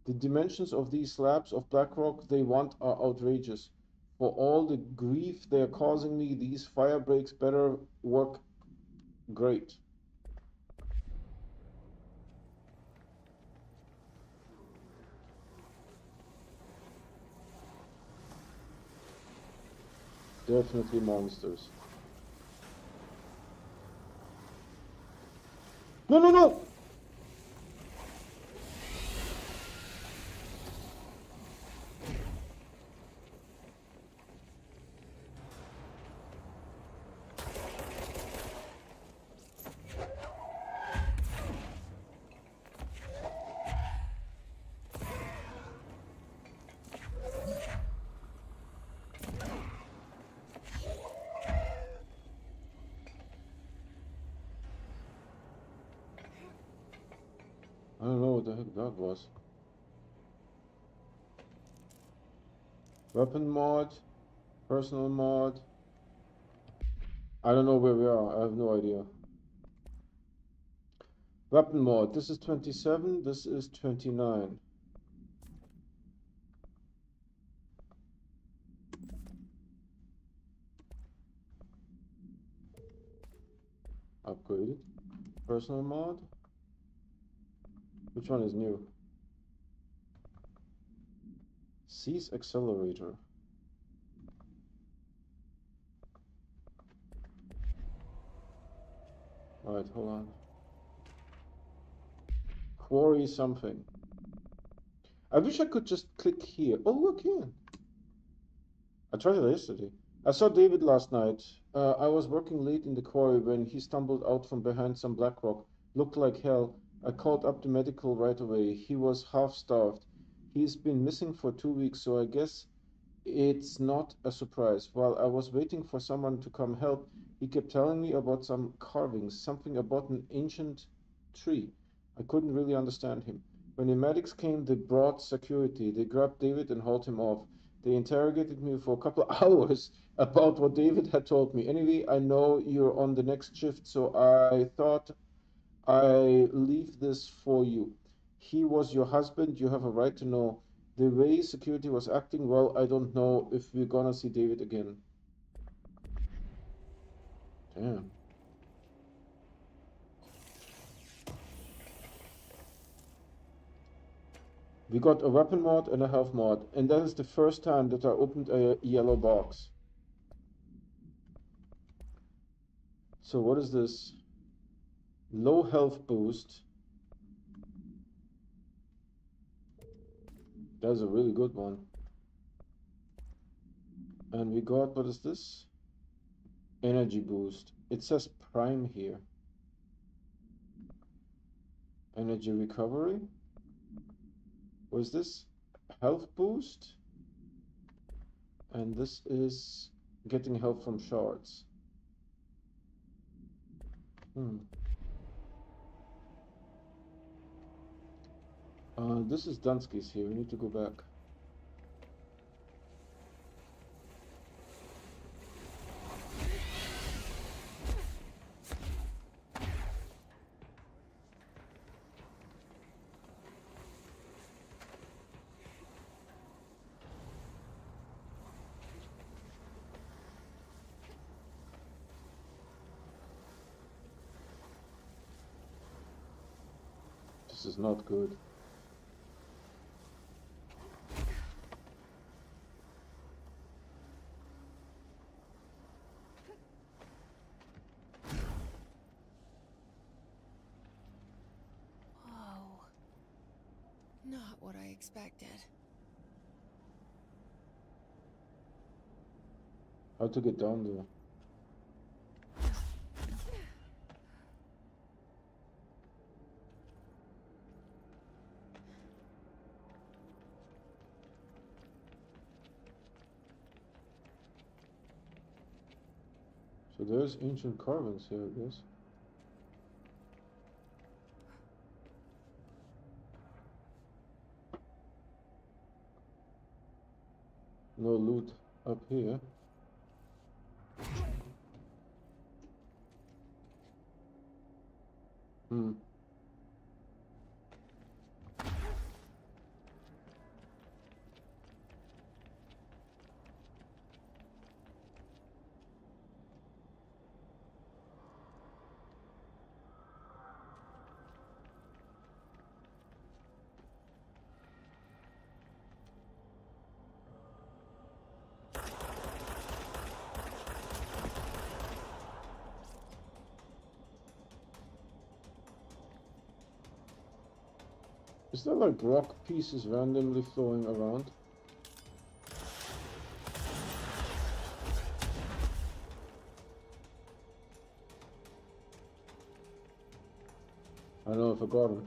The dimensions of these slabs of Blackrock they want are outrageous. For all the grief they are causing me, these fire breaks better work great. Definitely monsters. No, no, no! I don't know what the heck that was. Weapon mod, personal mod. I don't know where we are. I have no idea. Weapon mod. This is 27. This is 29. Upgraded. Personal mod? Which one is new? Seize accelerator. Alright, hold on. Quarry something. I wish I could just click here. Oh, look here. I tried it yesterday. I saw David last night. I was working late in the quarry when he stumbled out from behind some black rock. Looked like hell. I called up the medical right away. He was half-starved. He's been missing for 2 weeks, so I guess it's not a surprise. While I was waiting for someone to come help, he kept telling me about some carvings, something about an ancient tree. I couldn't really understand him. When the medics came, they brought security. They grabbed David and hauled him off. They interrogated me for a couple of hours about what David had told me. Anyway, I know you're on the next shift, so I thought I leave this for you. He was your husband. You have a right to know. The way security was acting, well, I don't know if we're gonna see David again. Damn. We got a weapon mod and a health mod, and that is the first time that I opened a yellow box. So what is this? Low health boost. That's a really good one. And we got, what is this? Energy boost. It says prime here. Energy recovery. What is this? Health boost. And this is getting health from shards. This is Dunsky's here. We need to go back. This is not good. Whoa. Not what I expected. How to get down there? So there's ancient carvings here, I guess. No loot up here. Is there like rock pieces randomly flowing around? I don't know if I got them.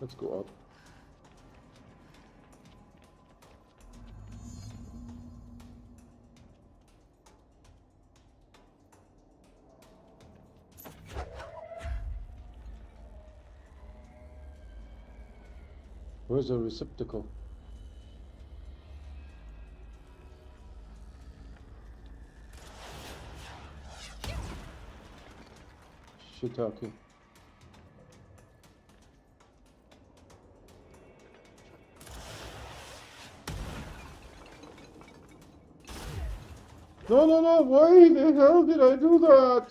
Let's go up. Where's the receptacle? Shiitake. No, no, no, why the hell did I do that?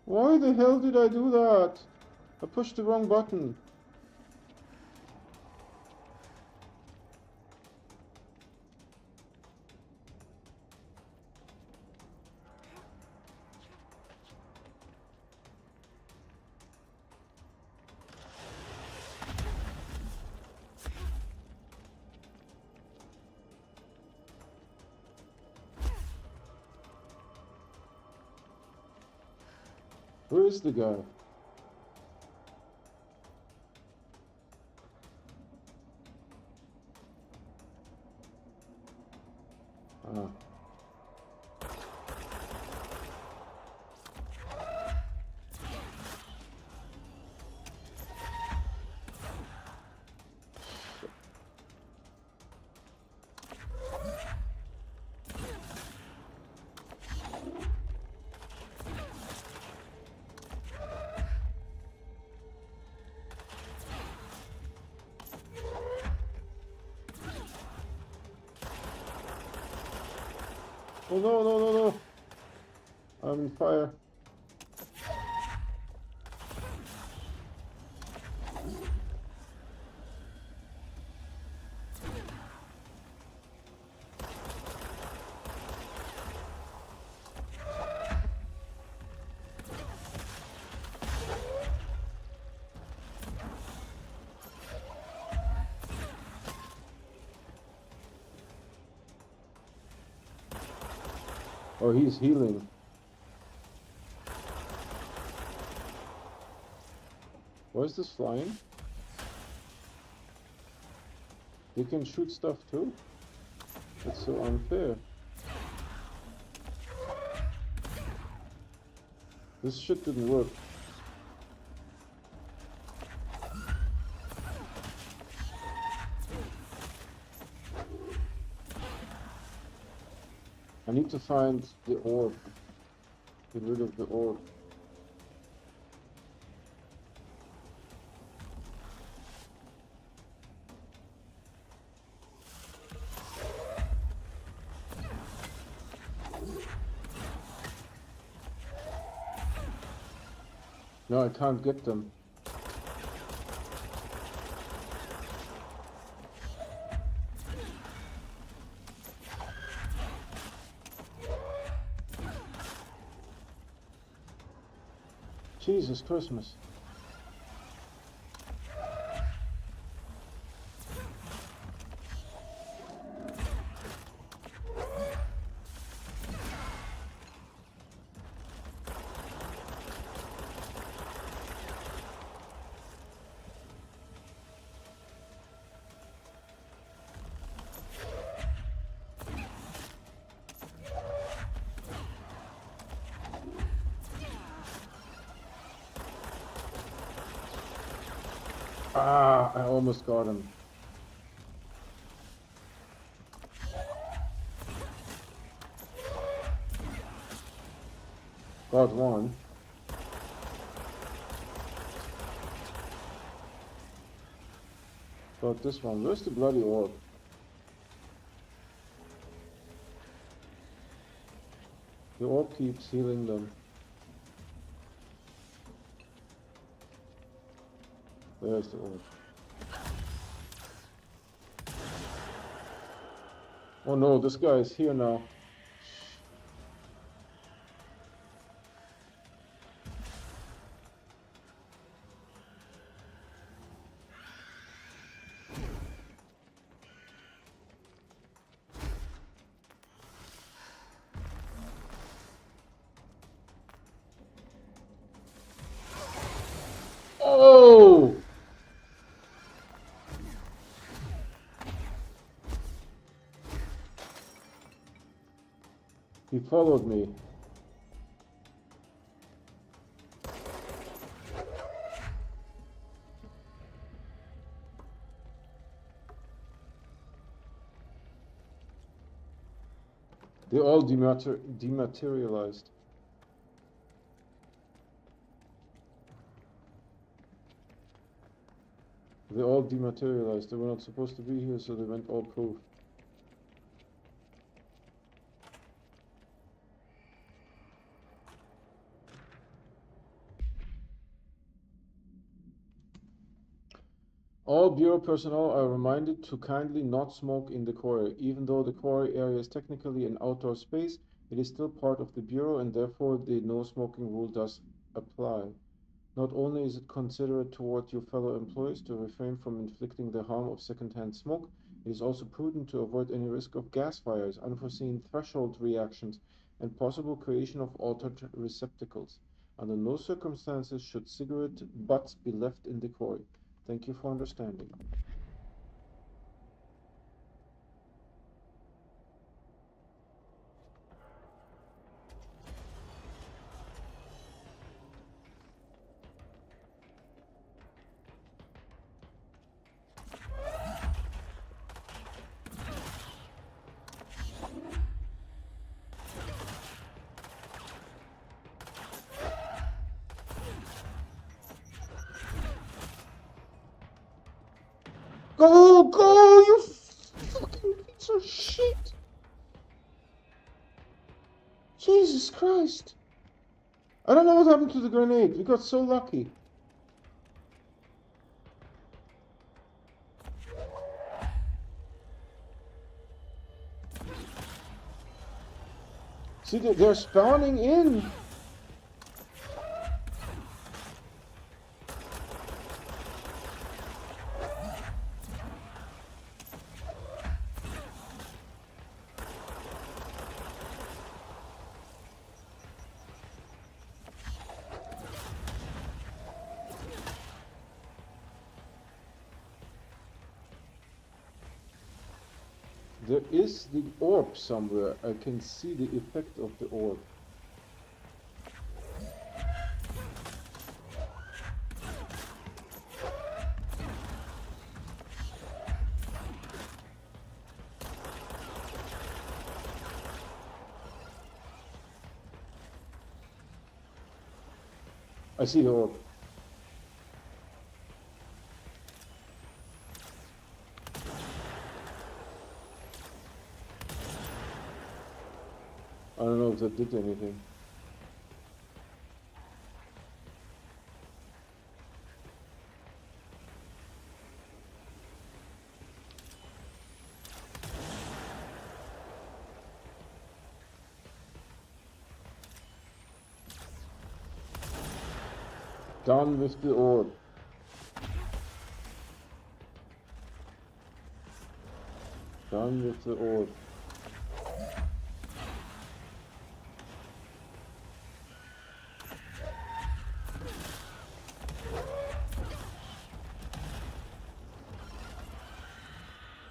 Why the hell did I do that? I pushed the wrong button. Where is the guy? Ah. Oh no, no, no, no. I'm in fire. Oh, he's healing. Why is this flying? You can shoot stuff too? That's so unfair. This shit didn't work. I need to find the orb. Get rid of the orb. No, I can't get them. Jesus Christmas. Ah, I almost got him. Got one. Got this one. Where's the bloody orb? The orb keeps healing them. There's the orb. Oh no, this guy is here now. Oh! He followed me. They all dematerialized. They all dematerialized. They were not supposed to be here, so they went all proof. All Bureau personnel are reminded to kindly not smoke in the quarry. Even though the quarry area is technically an outdoor space, it is still part of the Bureau, and therefore the no smoking rule does apply. Not only is it considerate toward your fellow employees to refrain from inflicting the harm of secondhand smoke, it is also prudent to avoid any risk of gas fires, unforeseen threshold reactions, and possible creation of altered receptacles. Under no circumstances should cigarette butts be left in the quarry. Thank you for understanding. Go, go, you fucking piece of shit! Jesus Christ! I don't know what happened to the grenade. We got so lucky. See, they're spawning in. There is the orb somewhere. I can see the effect of the orb. I see the orb. I don't know if that did anything. Down with the orb. Down with the orb.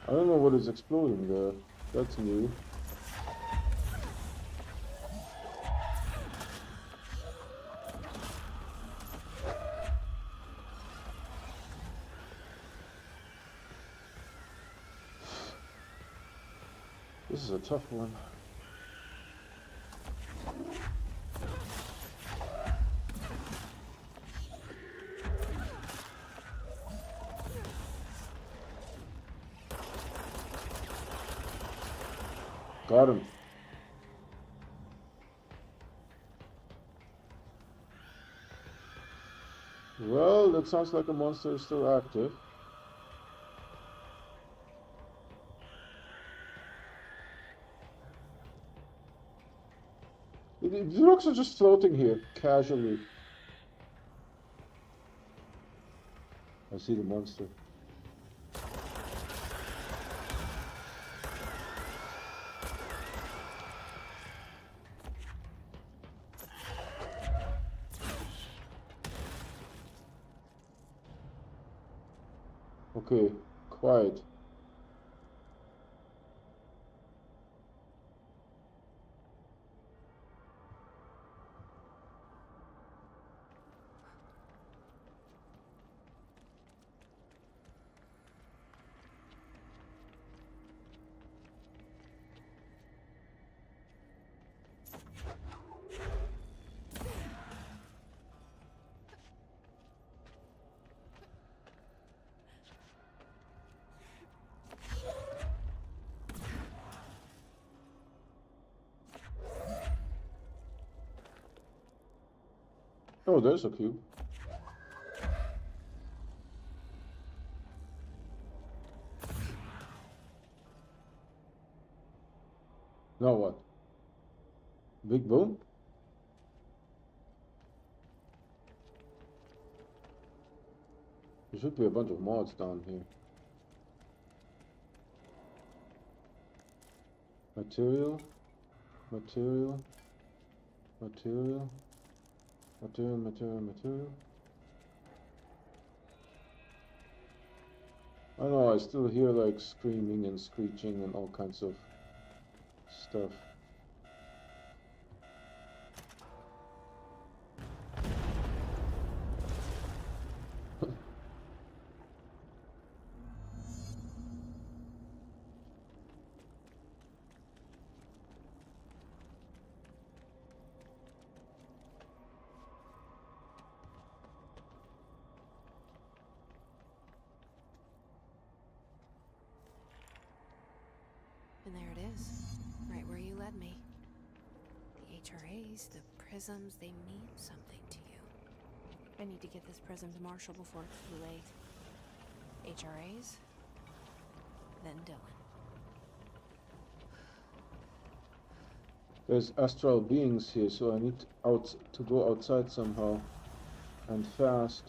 I don't know what is exploding there. That's new. This is a tough one. Got him. Well, that sounds like a monster is still active. The rocks are just floating here, casually. I see the monster. Okay, quiet. Oh, there's a cube. Now what? Big boom? There should be a bunch of mods down here. Material, material, material, material, material, material. I know, I still hear like screaming and screeching and all kinds of stuff. And there it is, right where you led me. The HRAs, the prisms, they mean something to you. I need to get this prism to Marshall before it's too late. HRAs, then Dylan. There's astral beings here, so I need to go outside somehow and fast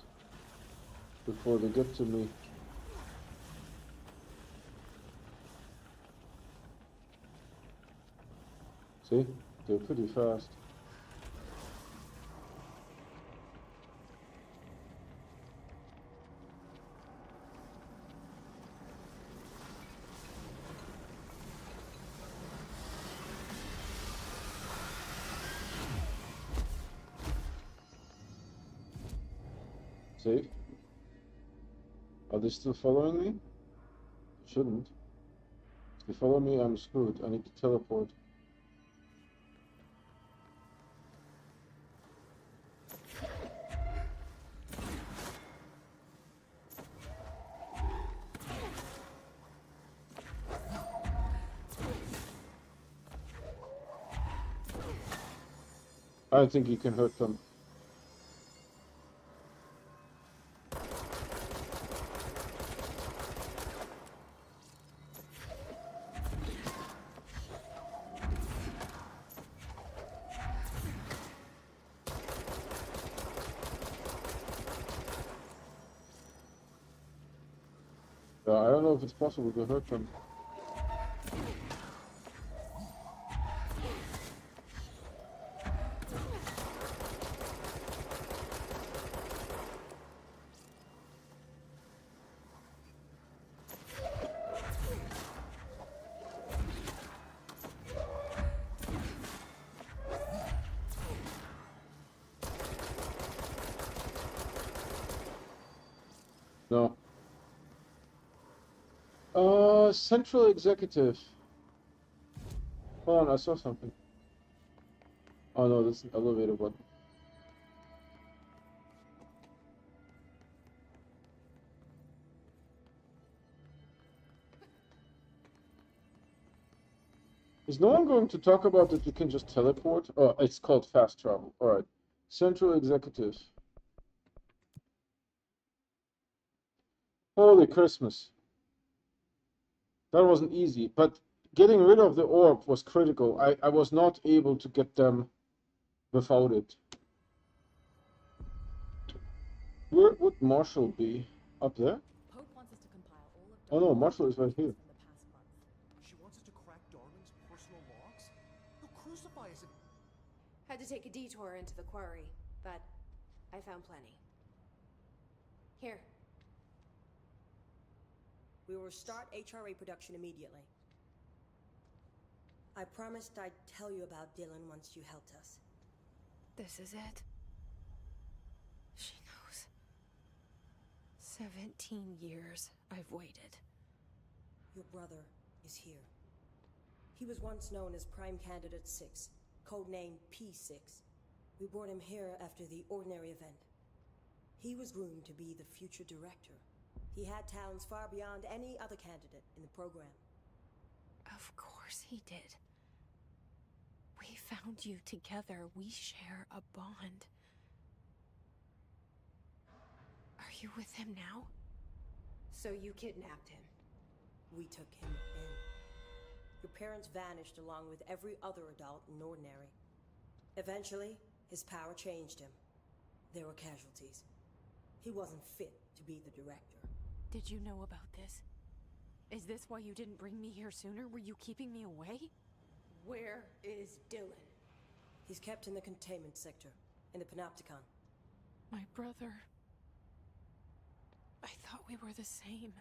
before they get to me. See? They're pretty fast. Safe? Are they still following me? Shouldn't. If they follow me, I'm screwed. I need to teleport. I don't think you can hurt them. I don't know if it's possible to hurt them. No. Central Executive. Hold on, I saw something. Oh no, that's an elevator button. Is no one going to talk about that you can just teleport? Oh, it's called fast travel. Alright. Central Executive. Holy Christmas. That wasn't easy, but getting rid of the orb was critical. I was not able to get them without it. Where would Marshall be? Up there? Pope wants us to compile all of Oh no, Marshall is right here. from the past month. She wants us to crack Darling's personal logs? He'll crucify us if... Had to take a detour into the quarry, but I found plenty. Here. We will start HRA production immediately. I promised I'd tell you about Dylan once you helped us. This is it. She knows. 17 years I've waited. Your brother is here. He was once known as Prime Candidate 6, codenamed P6. We brought him here after the Ordinary event. He was groomed to be the future director. He had talents far beyond any other candidate in the program. Of course he did. We found you together. We share a bond. you with him now? So you kidnapped him? We took him in. Your parents vanished along with every other adult in Ordinary. Eventually, his power changed him. There were casualties. He wasn't fit to be the director. Did you know about this? Is this why you didn't bring me here sooner? Were you keeping me away? Where is Dylan? He's kept in the containment sector, in the Panopticon. My brother. I thought we were the same.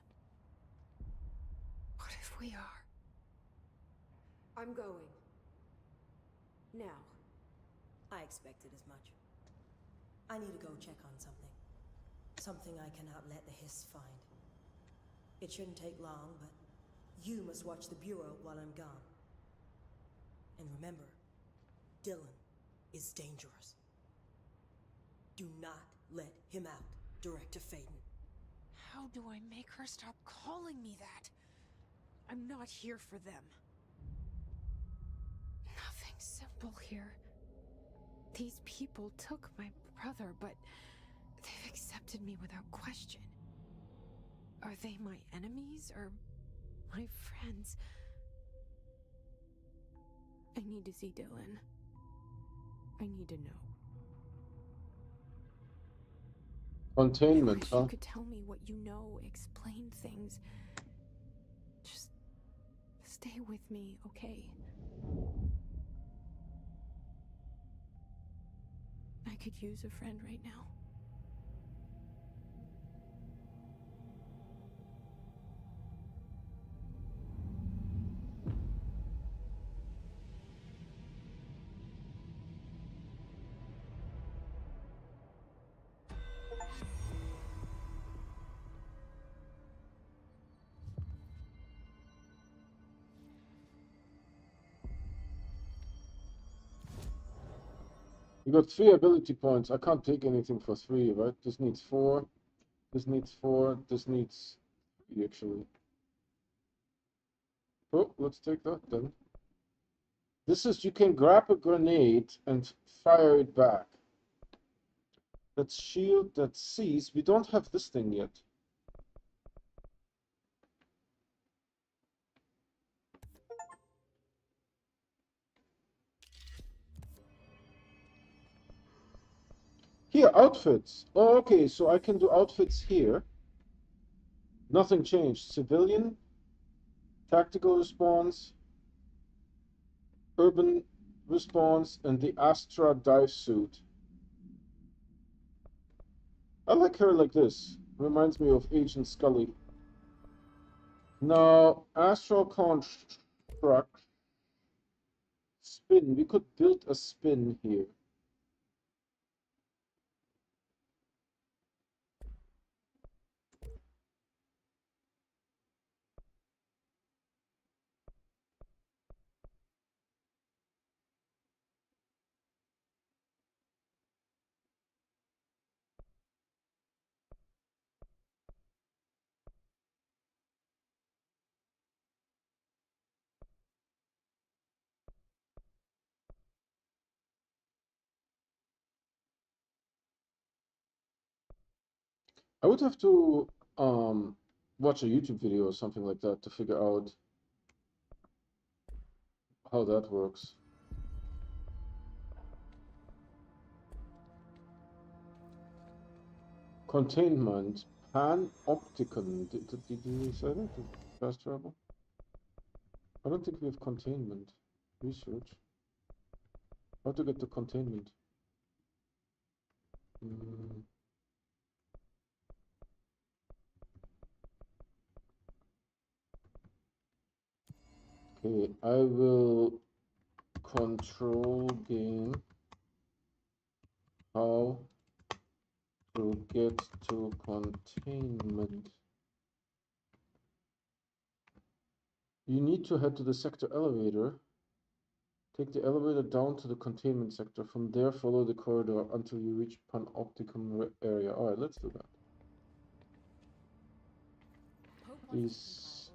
What if we are? I'm going. Now. I expected as much. I need to go check on something. Something I cannot let the Hiss find. It shouldn't take long, but you must watch the Bureau while I'm gone. And remember, Dylan is dangerous. Do not let him out, Director Faden. How do I make her stop calling me that? I'm not here for them. Nothing simple here. These people took my brother, but they've accepted me without question. Are they my enemies or my friends? I need to see Dylan. I need to know. Containment, I wish huh? you could tell me what you know, explain things. Just stay with me, okay? I could use a friend right now. You got 3 ability points. I can't take anything for 3, right? This needs 4. This needs 4. This needs 3, actually. Oh, let's take that then. This is, you can grab a grenade and fire it back. That's shield, that's seize. We don't have this thing yet. Here, outfits. Oh, okay, so I can do outfits here. Nothing changed. Civilian, tactical response, urban response, and the Astra dive suit. I like her like this. Reminds me of Agent Scully. Now, Astral construct. Spin. We could build a spin here. I would have to watch a YouTube video or something like that to figure out how that works. Containment, panopticon. Did you say that? Fast travel? I don't think we have containment. Research. How to get to containment? Okay, I will control game how to get to containment. You need to head to the sector elevator. Take the elevator down to the containment sector. From there, follow the corridor until you reach Panopticon area. Alright, let's do that. Please.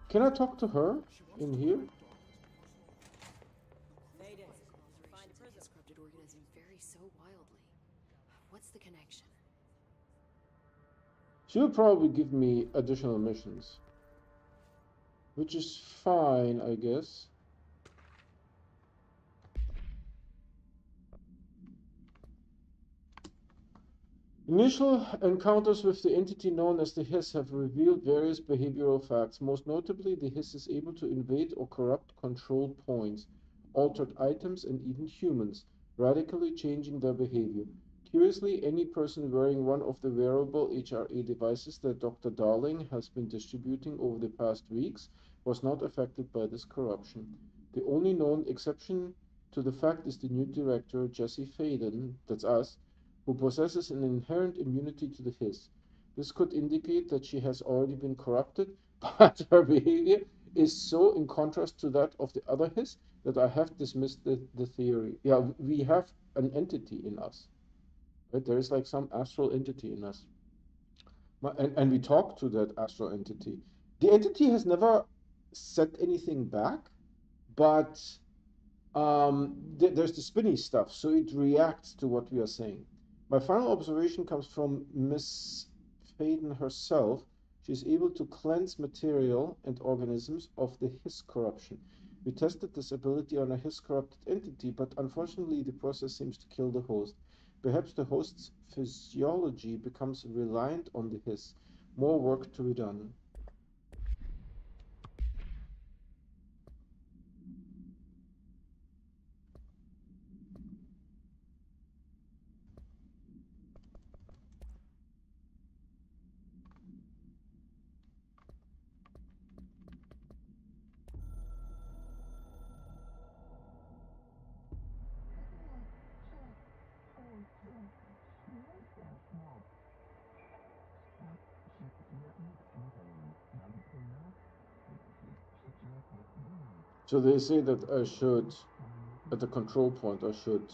Can I talk to her in here? Corrupted organism vary so wildly. What's the connection? She will probably give me additional missions, which is fine, I guess. Initial encounters with the entity known as the Hiss have revealed various behavioral facts. Most notably, the Hiss is able to invade or corrupt control points, altered items, and even humans, radically changing their behavior. Curiously, any person wearing one of the wearable HRA devices that Dr. Darling has been distributing over the past weeks was not affected by this corruption. The only known exception to the fact is the new director, Jesse Faden, that's us, who possesses an inherent immunity to the Hiss. This could indicate that she has already been corrupted, but her behavior is so in contrast to that of the other Hiss that I have dismissed the theory. Yeah, we have an entity in us. Right? There is like some astral entity in us. And we talk to that astral entity. The entity has never said anything back, but there's the spinny stuff, so it reacts to what we are saying. My final observation comes from Miss Faden herself. She's able to cleanse material and organisms of the Hiss corruption. We tested this ability on a Hiss corrupted entity, but unfortunately the process seems to kill the host. Perhaps the host's physiology becomes reliant on the Hiss. More work to be done. So they say that I should, at the control point, I should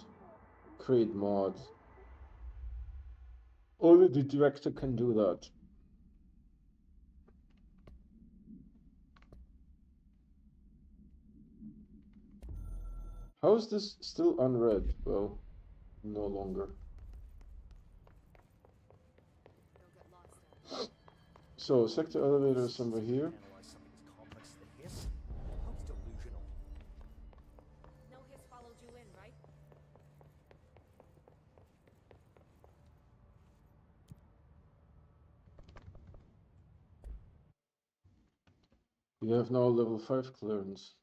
create mods. Only the director can do that. How is this still unread? Well, no longer. So, sector elevator is somewhere here. No Hiss followed you in, right? You have now level 5 clearance.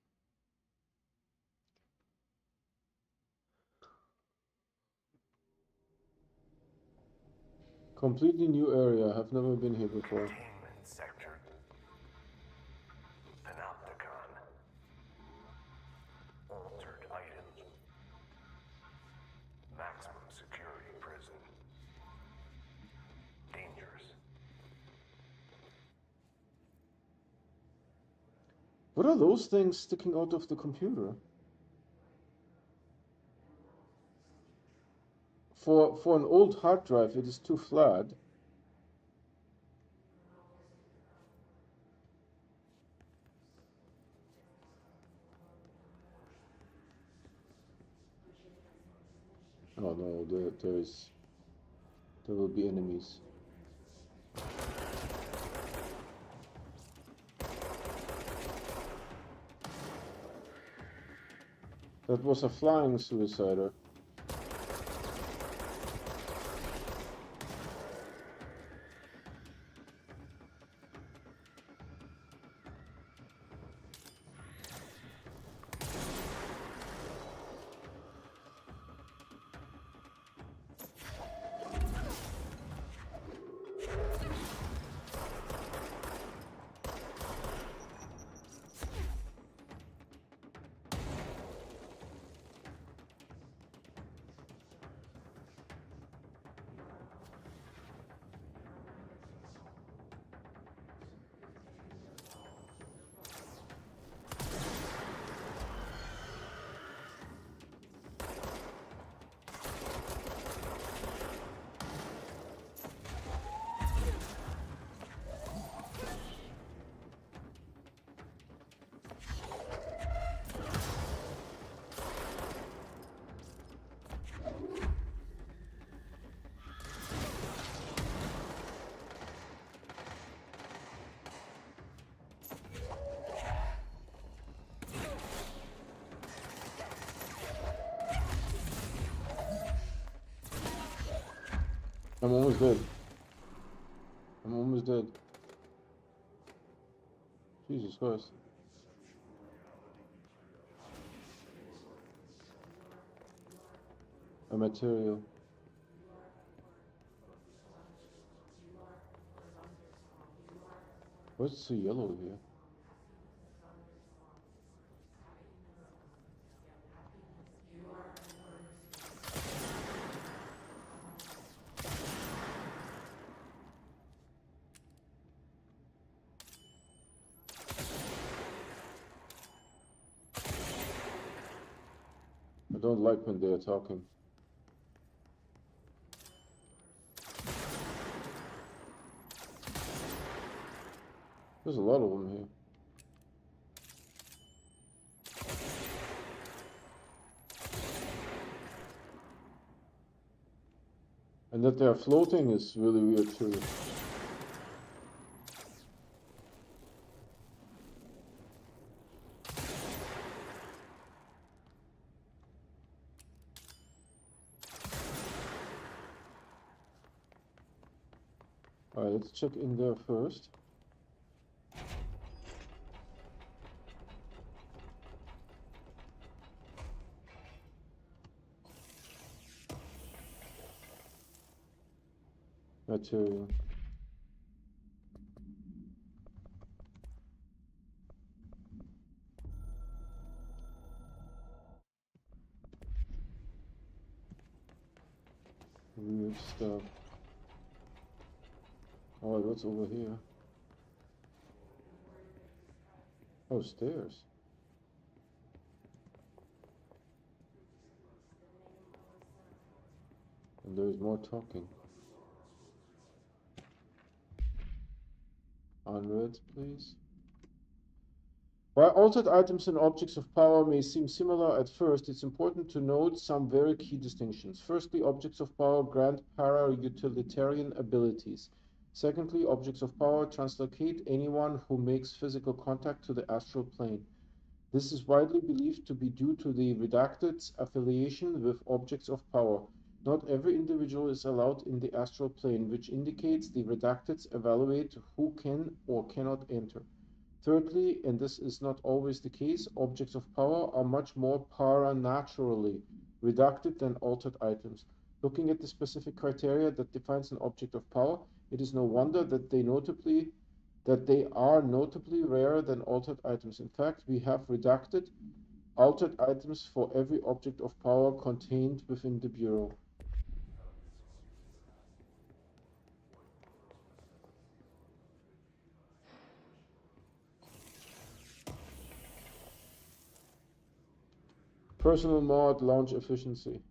Completely new area. Have never been here before. Containment sector. Panopticon. Altered items. Maximum security prison. Dangerous. What are those things sticking out of the computer? For an old hard drive, it is too flat. Oh no, there will be enemies. That was a flying suicider. I'm almost dead. I'm almost dead. Jesus Christ. A material. What's so yellow here? I don't like when they're talking. There's a lot of them here. And that they're floating is really weird too. Alright, let's check in there first. Material. Weird stuff. Alright, what's over here? Oh, stairs. And there's more talking. Onwards, please. While altered items and objects of power may seem similar at first, it's important to note some very key distinctions. Firstly, objects of power grant para-utilitarian abilities. Secondly, objects of power translocate anyone who makes physical contact to the astral plane. This is widely believed to be due to the Redacted's affiliation with objects of power. Not every individual is allowed in the astral plane, which indicates the Redacteds evaluate who can or cannot enter. Thirdly, and this is not always the case, objects of power are much more para-naturally redacted than altered items. Looking at the specific criteria that defines an object of power, it is no wonder that they are notably rarer than altered items. In fact, we have redacted altered items for every object of power contained within the Bureau. Personal mod launch efficiency.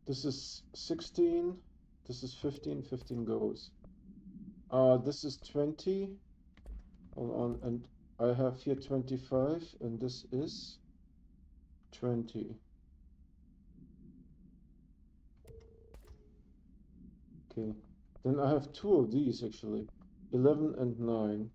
This is 16, this is 15, 15 goes. This is 20, hold on, and I have here 25, and this is 20. Okay, then I have two of these actually, 11 and 9.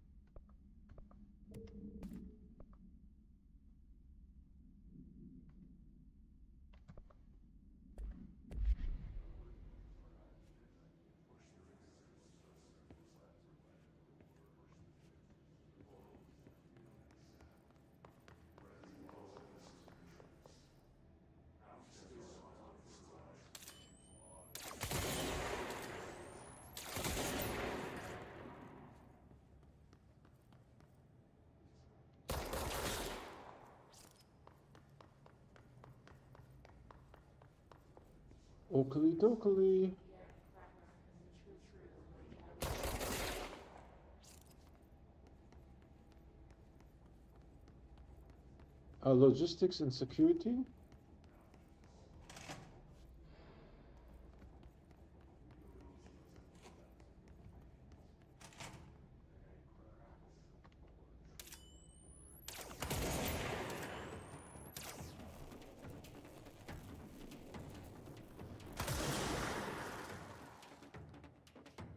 Oakley dokley. Logistics and security.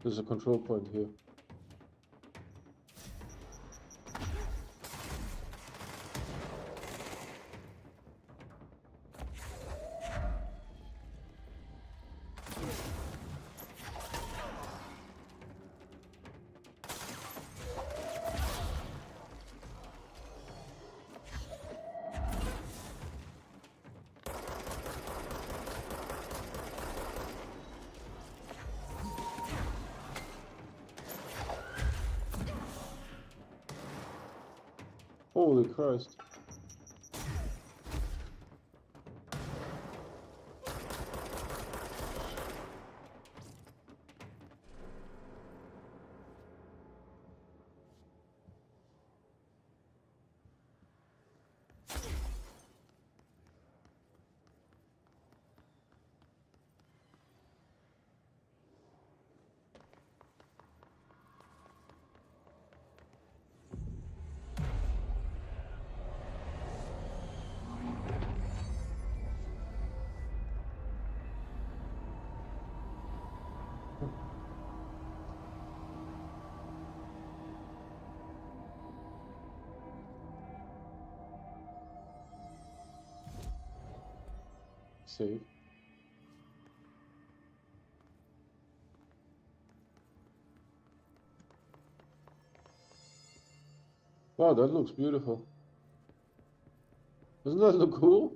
There's a control point here. Holy Christ. Save. Wow, that looks beautiful. Doesn't that look cool?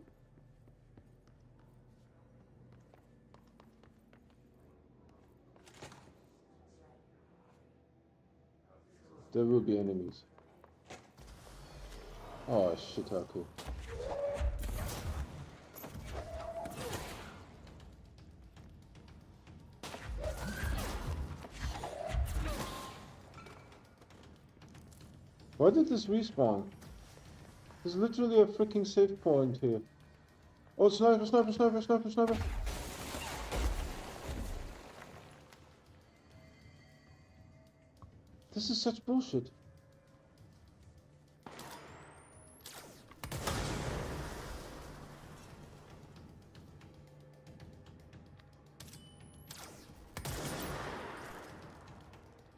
There will be enemies. Oh shit, okay. Why did this respawn? There's literally a freaking save point here. Oh, sniper, sniper, sniper, sniper, sniper. This is such bullshit.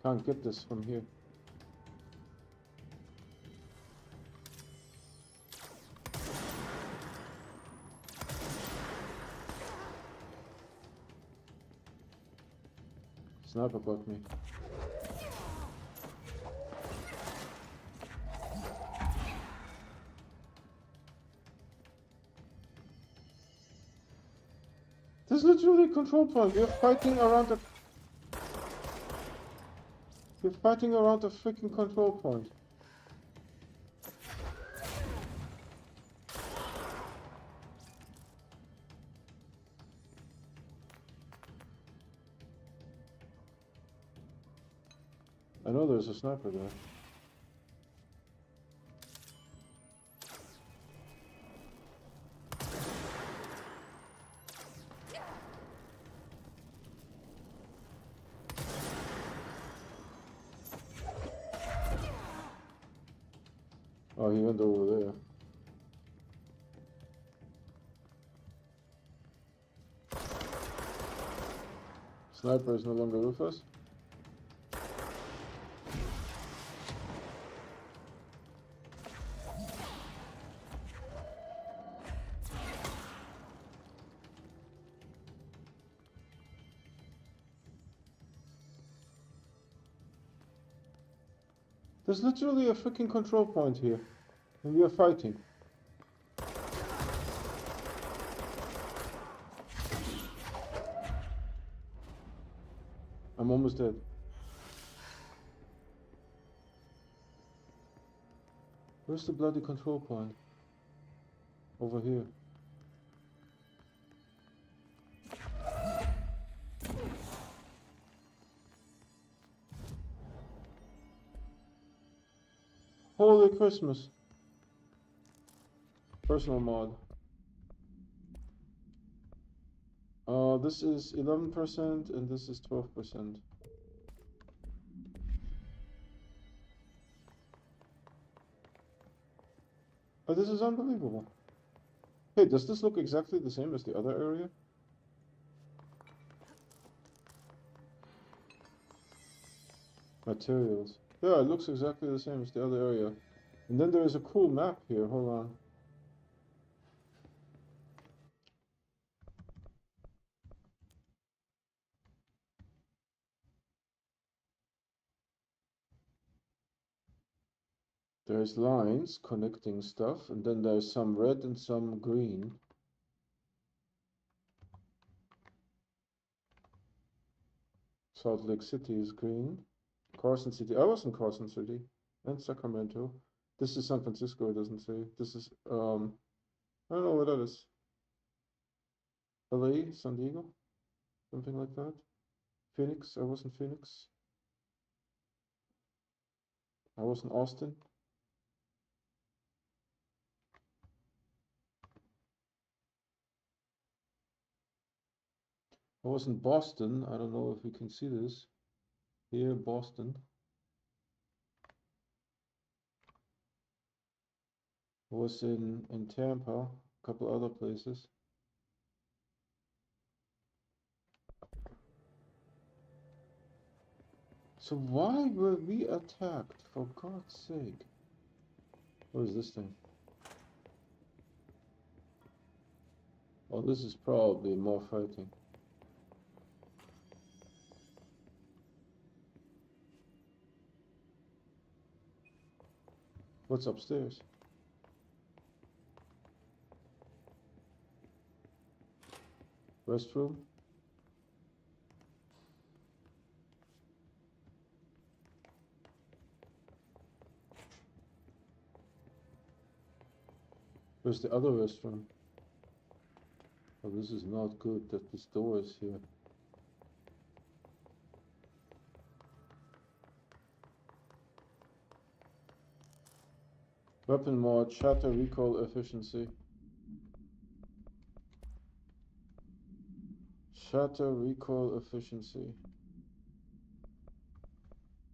Can't get this from here. Sniper got me. This is literally a control point. We're fighting around a... We're fighting around a freaking control point. I know there's a sniper there. Oh, he went over there. Sniper is no longer with us. There's literally a freaking control point here, and we are fighting. I'm almost dead. Where's the bloody control point? Over here. Holy Christmas. Personal mod. This is 11% and this is 12%. Oh, this is unbelievable. Hey, does this look exactly the same as the other area? Materials. Yeah, it looks exactly the same as the other area. And then there is a cool map here. Hold on. There's lines connecting stuff, and then there's some red and some green. Salt Lake City is green. Carson City. I was in Carson City and Sacramento. This is San Francisco, it doesn't say. This is, I don't know what that is. LA, San Diego, something like that. Phoenix, I was in Phoenix. I was in Austin. I was in Boston. I don't know if you can see this. Here, Boston. I was in Tampa, a couple other places. So why were we attacked, for God's sake? What is this thing? Oh, this is probably more fighting. What's upstairs? Restroom? Where's the other restroom? Oh, this is not good that this door is here. Weapon mod, shatter recoil efficiency. Shatter recoil efficiency.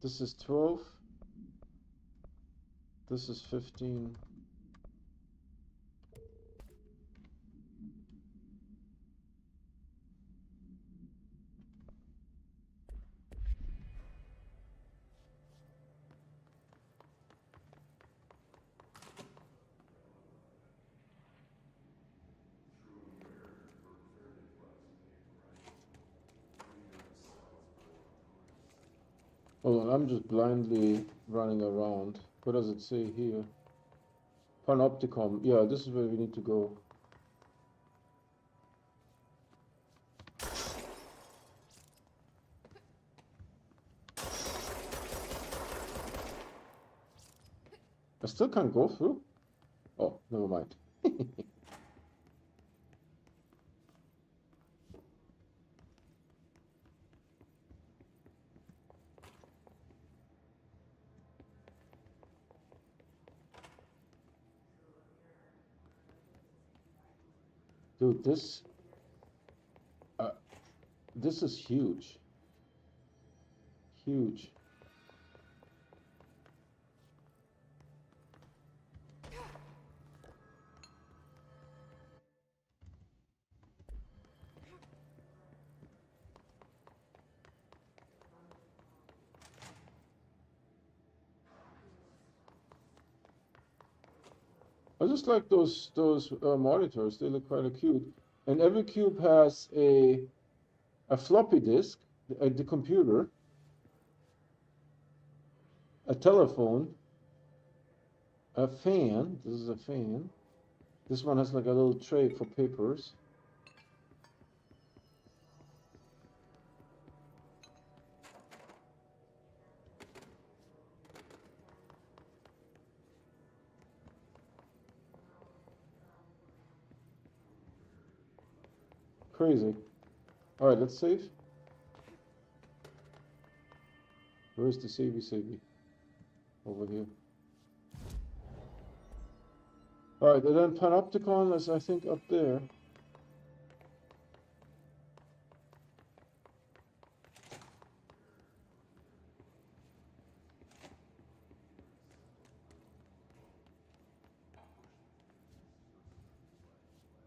This is 12. This is 15. Hold on, I'm just blindly running around. What does it say here? Panopticon. Yeah, this is where we need to go. I still can't go through? Oh, never mind. Dude, this is huge. Huge. I just like those monitors. They look kind of cute. And every cube has a floppy disk, the computer, a telephone, a fan. This is a fan. This one has like a little tray for papers. Crazy. All right, let's save. Where's the savey? Over here. All right, and then Panopticon is, I think, up there.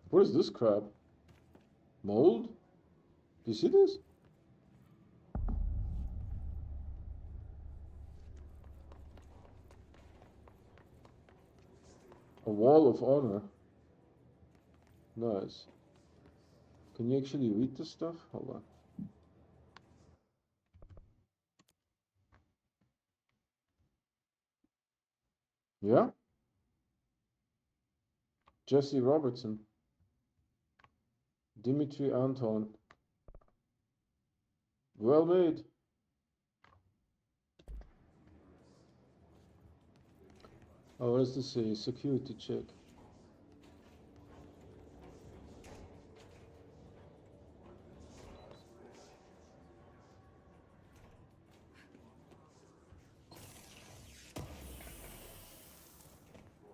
What is this crap? Mold? Do you see this? A wall of honor. Nice. Can you actually read this stuff? Hold on. Yeah? Jesse Robertson. Dimitri Anton. Well made. Oh, what does this say? Security check.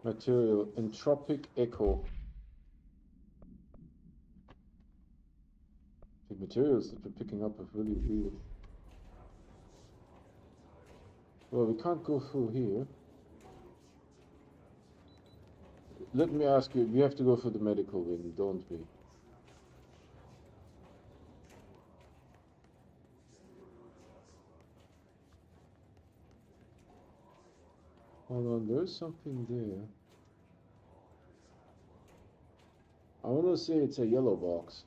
Material, entropic echo. The materials that we're picking up are really weird. Well, we can't go through here. Let me ask you, we have to go for the medical wing, don't we? Hold on, there's something there. I want to say it's a yellow box.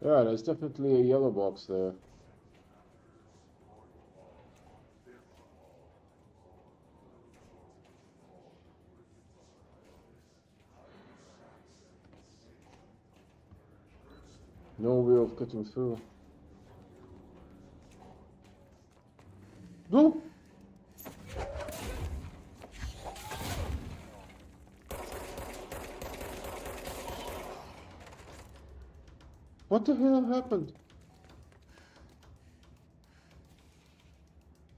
Yeah, there's definitely a yellow box there. No way of getting through. No! What the hell happened?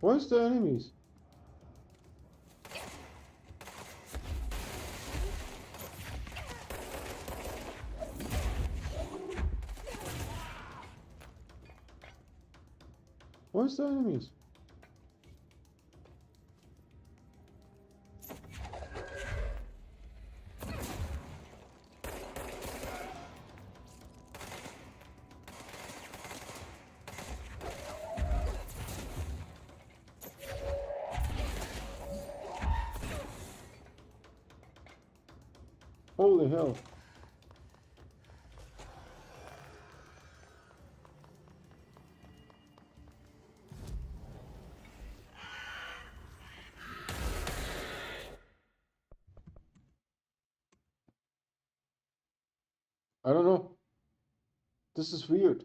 Where's the enemies? Where's the enemies? Holy hell. I don't know. This is weird.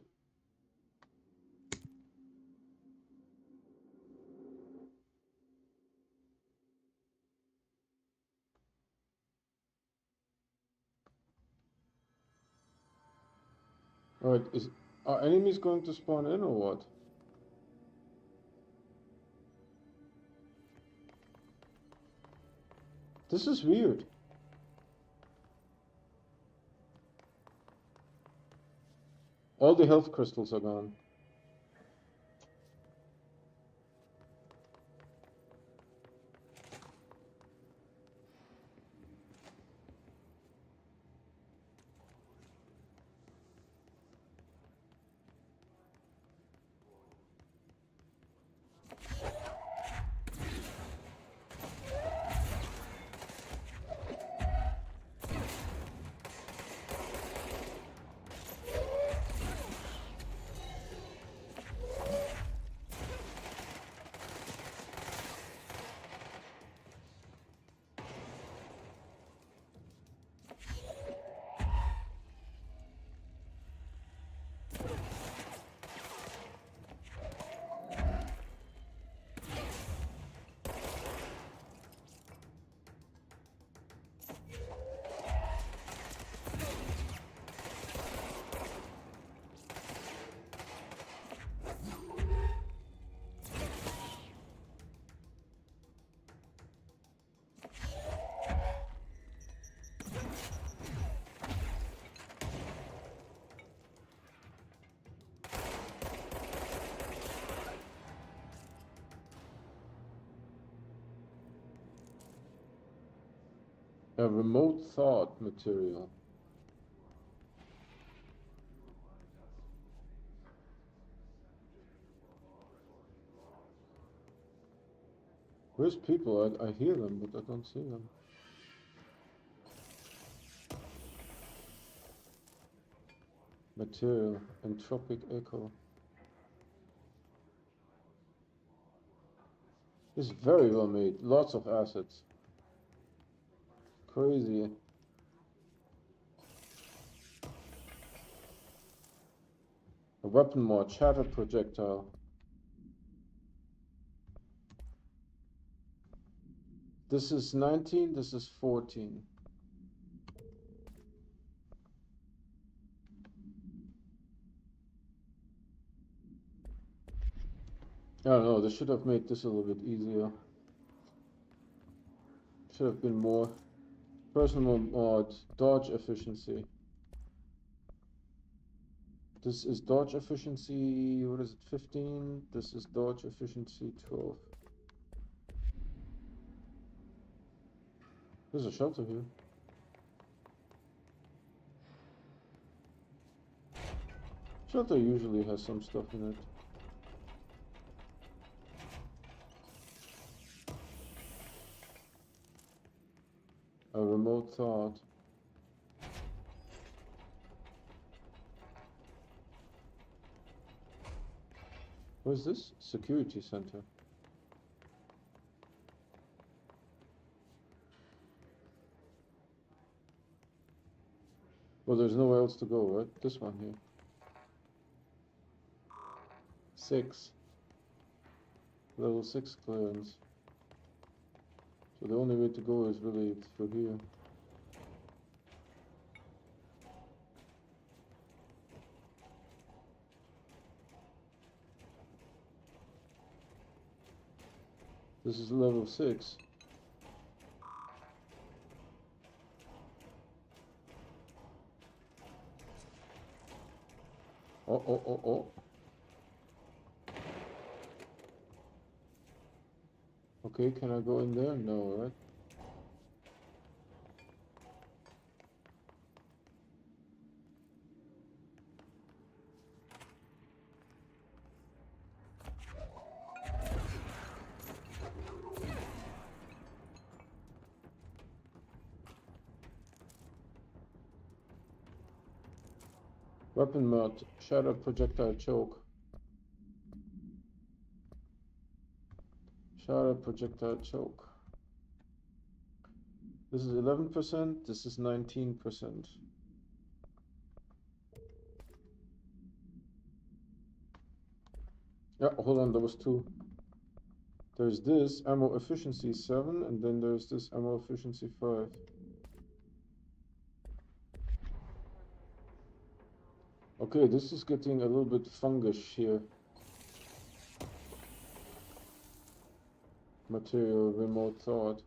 Alright, are enemies going to spawn in or what? This is weird. All the health crystals are gone. A remote thought material. Where's people? I hear them, but I don't see them. Material, entropic echo. It's very well made, lots of assets. crazy. A weapon mod, shatter projectile. This is 19, this is 14. I don't know, they should have made this a little bit easier. Should have been more. Personal mod, dodge efficiency. This is dodge efficiency, what is it, 15? This is dodge efficiency, 12. There's a shelter here. Shelter usually has some stuff in it. A remote thought. What is this? Security center. Well, there's nowhere else to go, right? This one here. 6. Level 6 clearance. So the only way to go is really through here. This is level 6. Oh. Okay, can I go in there? No, right? Weapon mod, shatter projectile choke. Shatter projectile choke. This is 11%, this is 19%. Yeah, hold on, there was 2. There's this, ammo efficiency 7, and then there's this ammo efficiency 5. Okay, this is getting a little bit fungish here. Material, remote thought.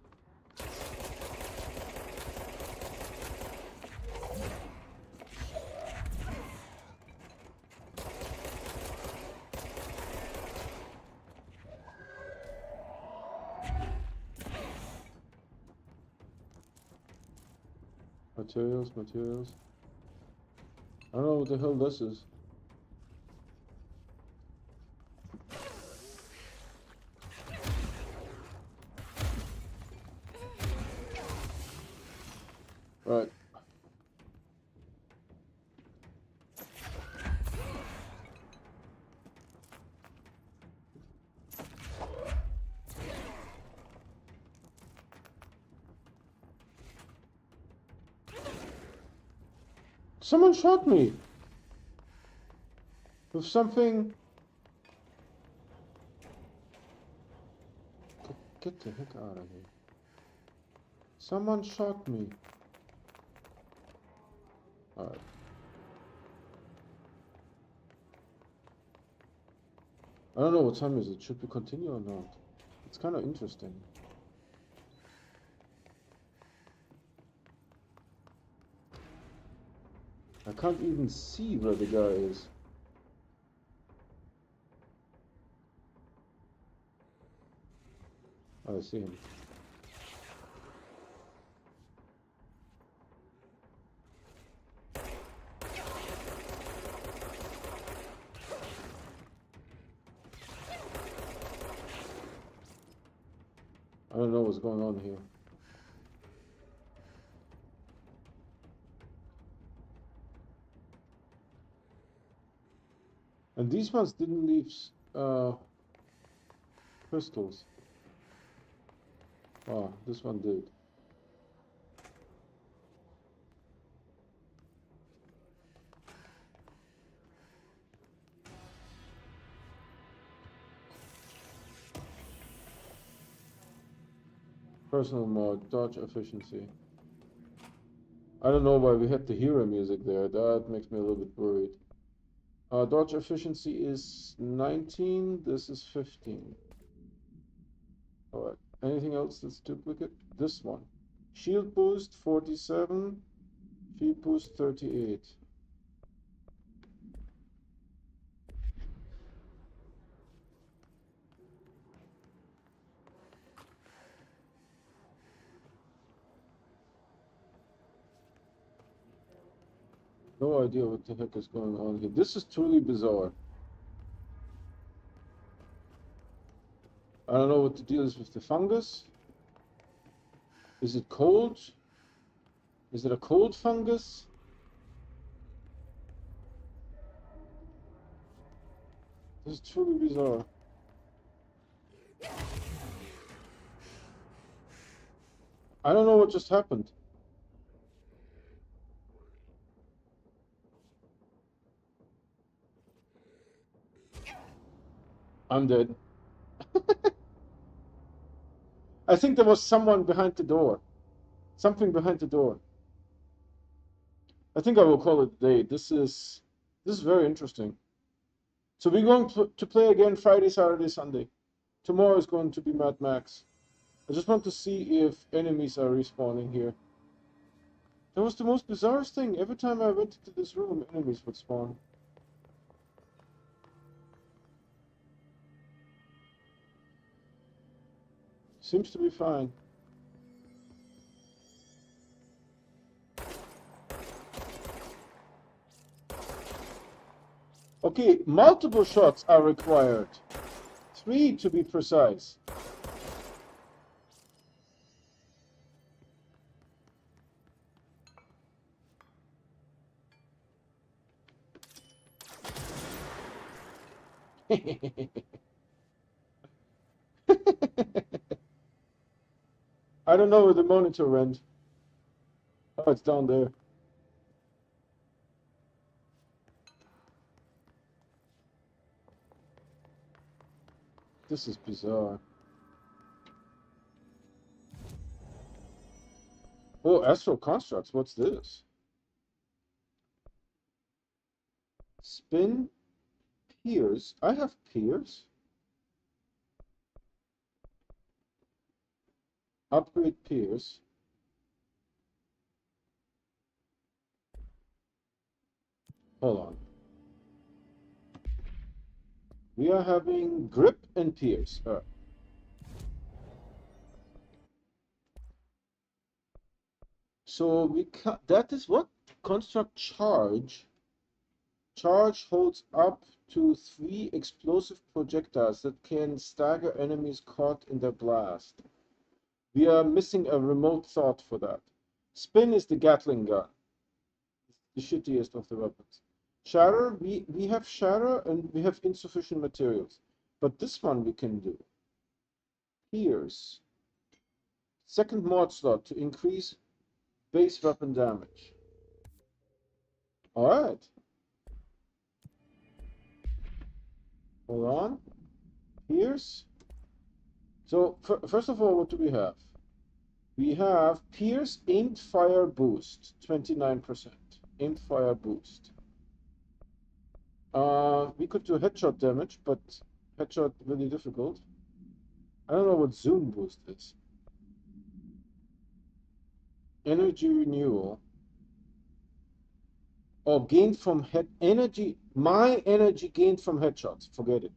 Materials. I don't know what the hell this is. Right. Someone shot me with something. Get the heck out of here. Someone shot me. Alright. I don't know what time is it. Should we continue or not? It's kind of interesting. I can't even see where the guy is. Oh, I see him. I don't know what's going on here. And these ones didn't leave crystals. Ah, this one did. Personal mode, dodge efficiency. I don't know why we had the hero music there. That makes me a little bit worried. Dodge efficiency is 19. This is 15. Alright. Anything else that's duplicate? This one. Shield boost 47. Shield boost 38. No idea what the heck is going on here. This is truly bizarre. I don't know what the deal is with the fungus. Is it cold? Is it a cold fungus? This is truly bizarre. I don't know what just happened. I'm dead. I think there was someone behind the door. Something behind the door. I think I will call it a day. This is very interesting. So we're going to play again Friday, Saturday, Sunday. Tomorrow is going to be Mad Max. I just want to see if enemies are respawning here. That was the most bizarre thing. Every time I went into this room, enemies would spawn. Seems to be fine. Okay, multiple shots are required. 3 to be precise. I don't know where the monitor went. Oh, it's down there. This is bizarre. Oh, Astral Constructs, what's this? Spin Piers. I have Piers. Upgrade Piers. Hold on. We are having Grip and Piers. So we can, that is what? Construct Charge. Charge holds up to 3 explosive projectiles that can stagger enemies caught in their blast. We are missing a remote thought for that. Spin is the Gatling gun. The shittiest of the weapons. Shatter, we have Shatter and we have insufficient materials. But this one we can do. Pierce. Second mod slot to increase base weapon damage. Alright. Hold on. Pierce. So, first of all, what do we have? We have Pierce Aimed Fire Boost, 29%. Aimed Fire Boost. We could do headshot damage, but headshot really difficult. I don't know what Zoom Boost is. Energy Renewal. Or gained from energy. My energy gained from headshots. Forget it.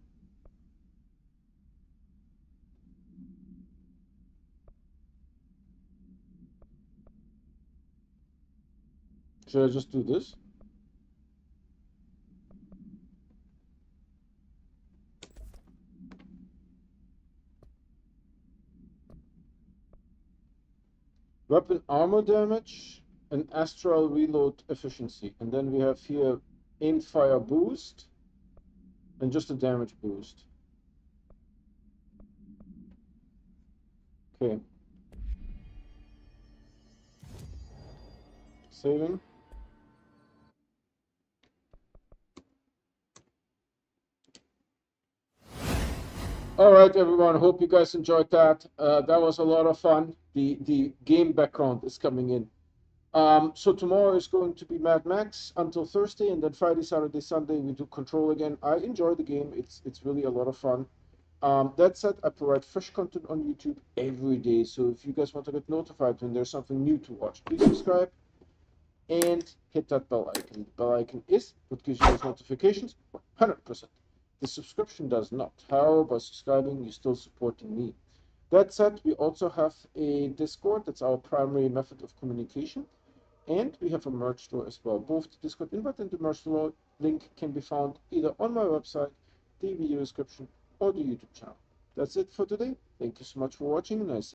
Should I just do this? Weapon armor damage and astral reload efficiency. And then we have here aimed fire boost and just a damage boost. Okay. Saving. All right, everyone. Hope you guys enjoyed that. That was a lot of fun. The game background is coming in. So tomorrow is going to be Mad Max until Thursday, and then Friday, Saturday, Sunday we do Control again. I enjoy the game. It's really a lot of fun. That said, I provide fresh content on YouTube every day. So if you guys want to get notified when there's something new to watch, please subscribe and hit that bell icon. The bell icon is what gives you those notifications 100%. The subscription does not. However, by subscribing, you're still supporting me. That said, we also have a Discord. That's our primary method of communication. And we have a merch store as well. Both the Discord invite and the merch store link can be found either on my website, the video description, or the YouTube channel. That's it for today. Thank you so much for watching, and I see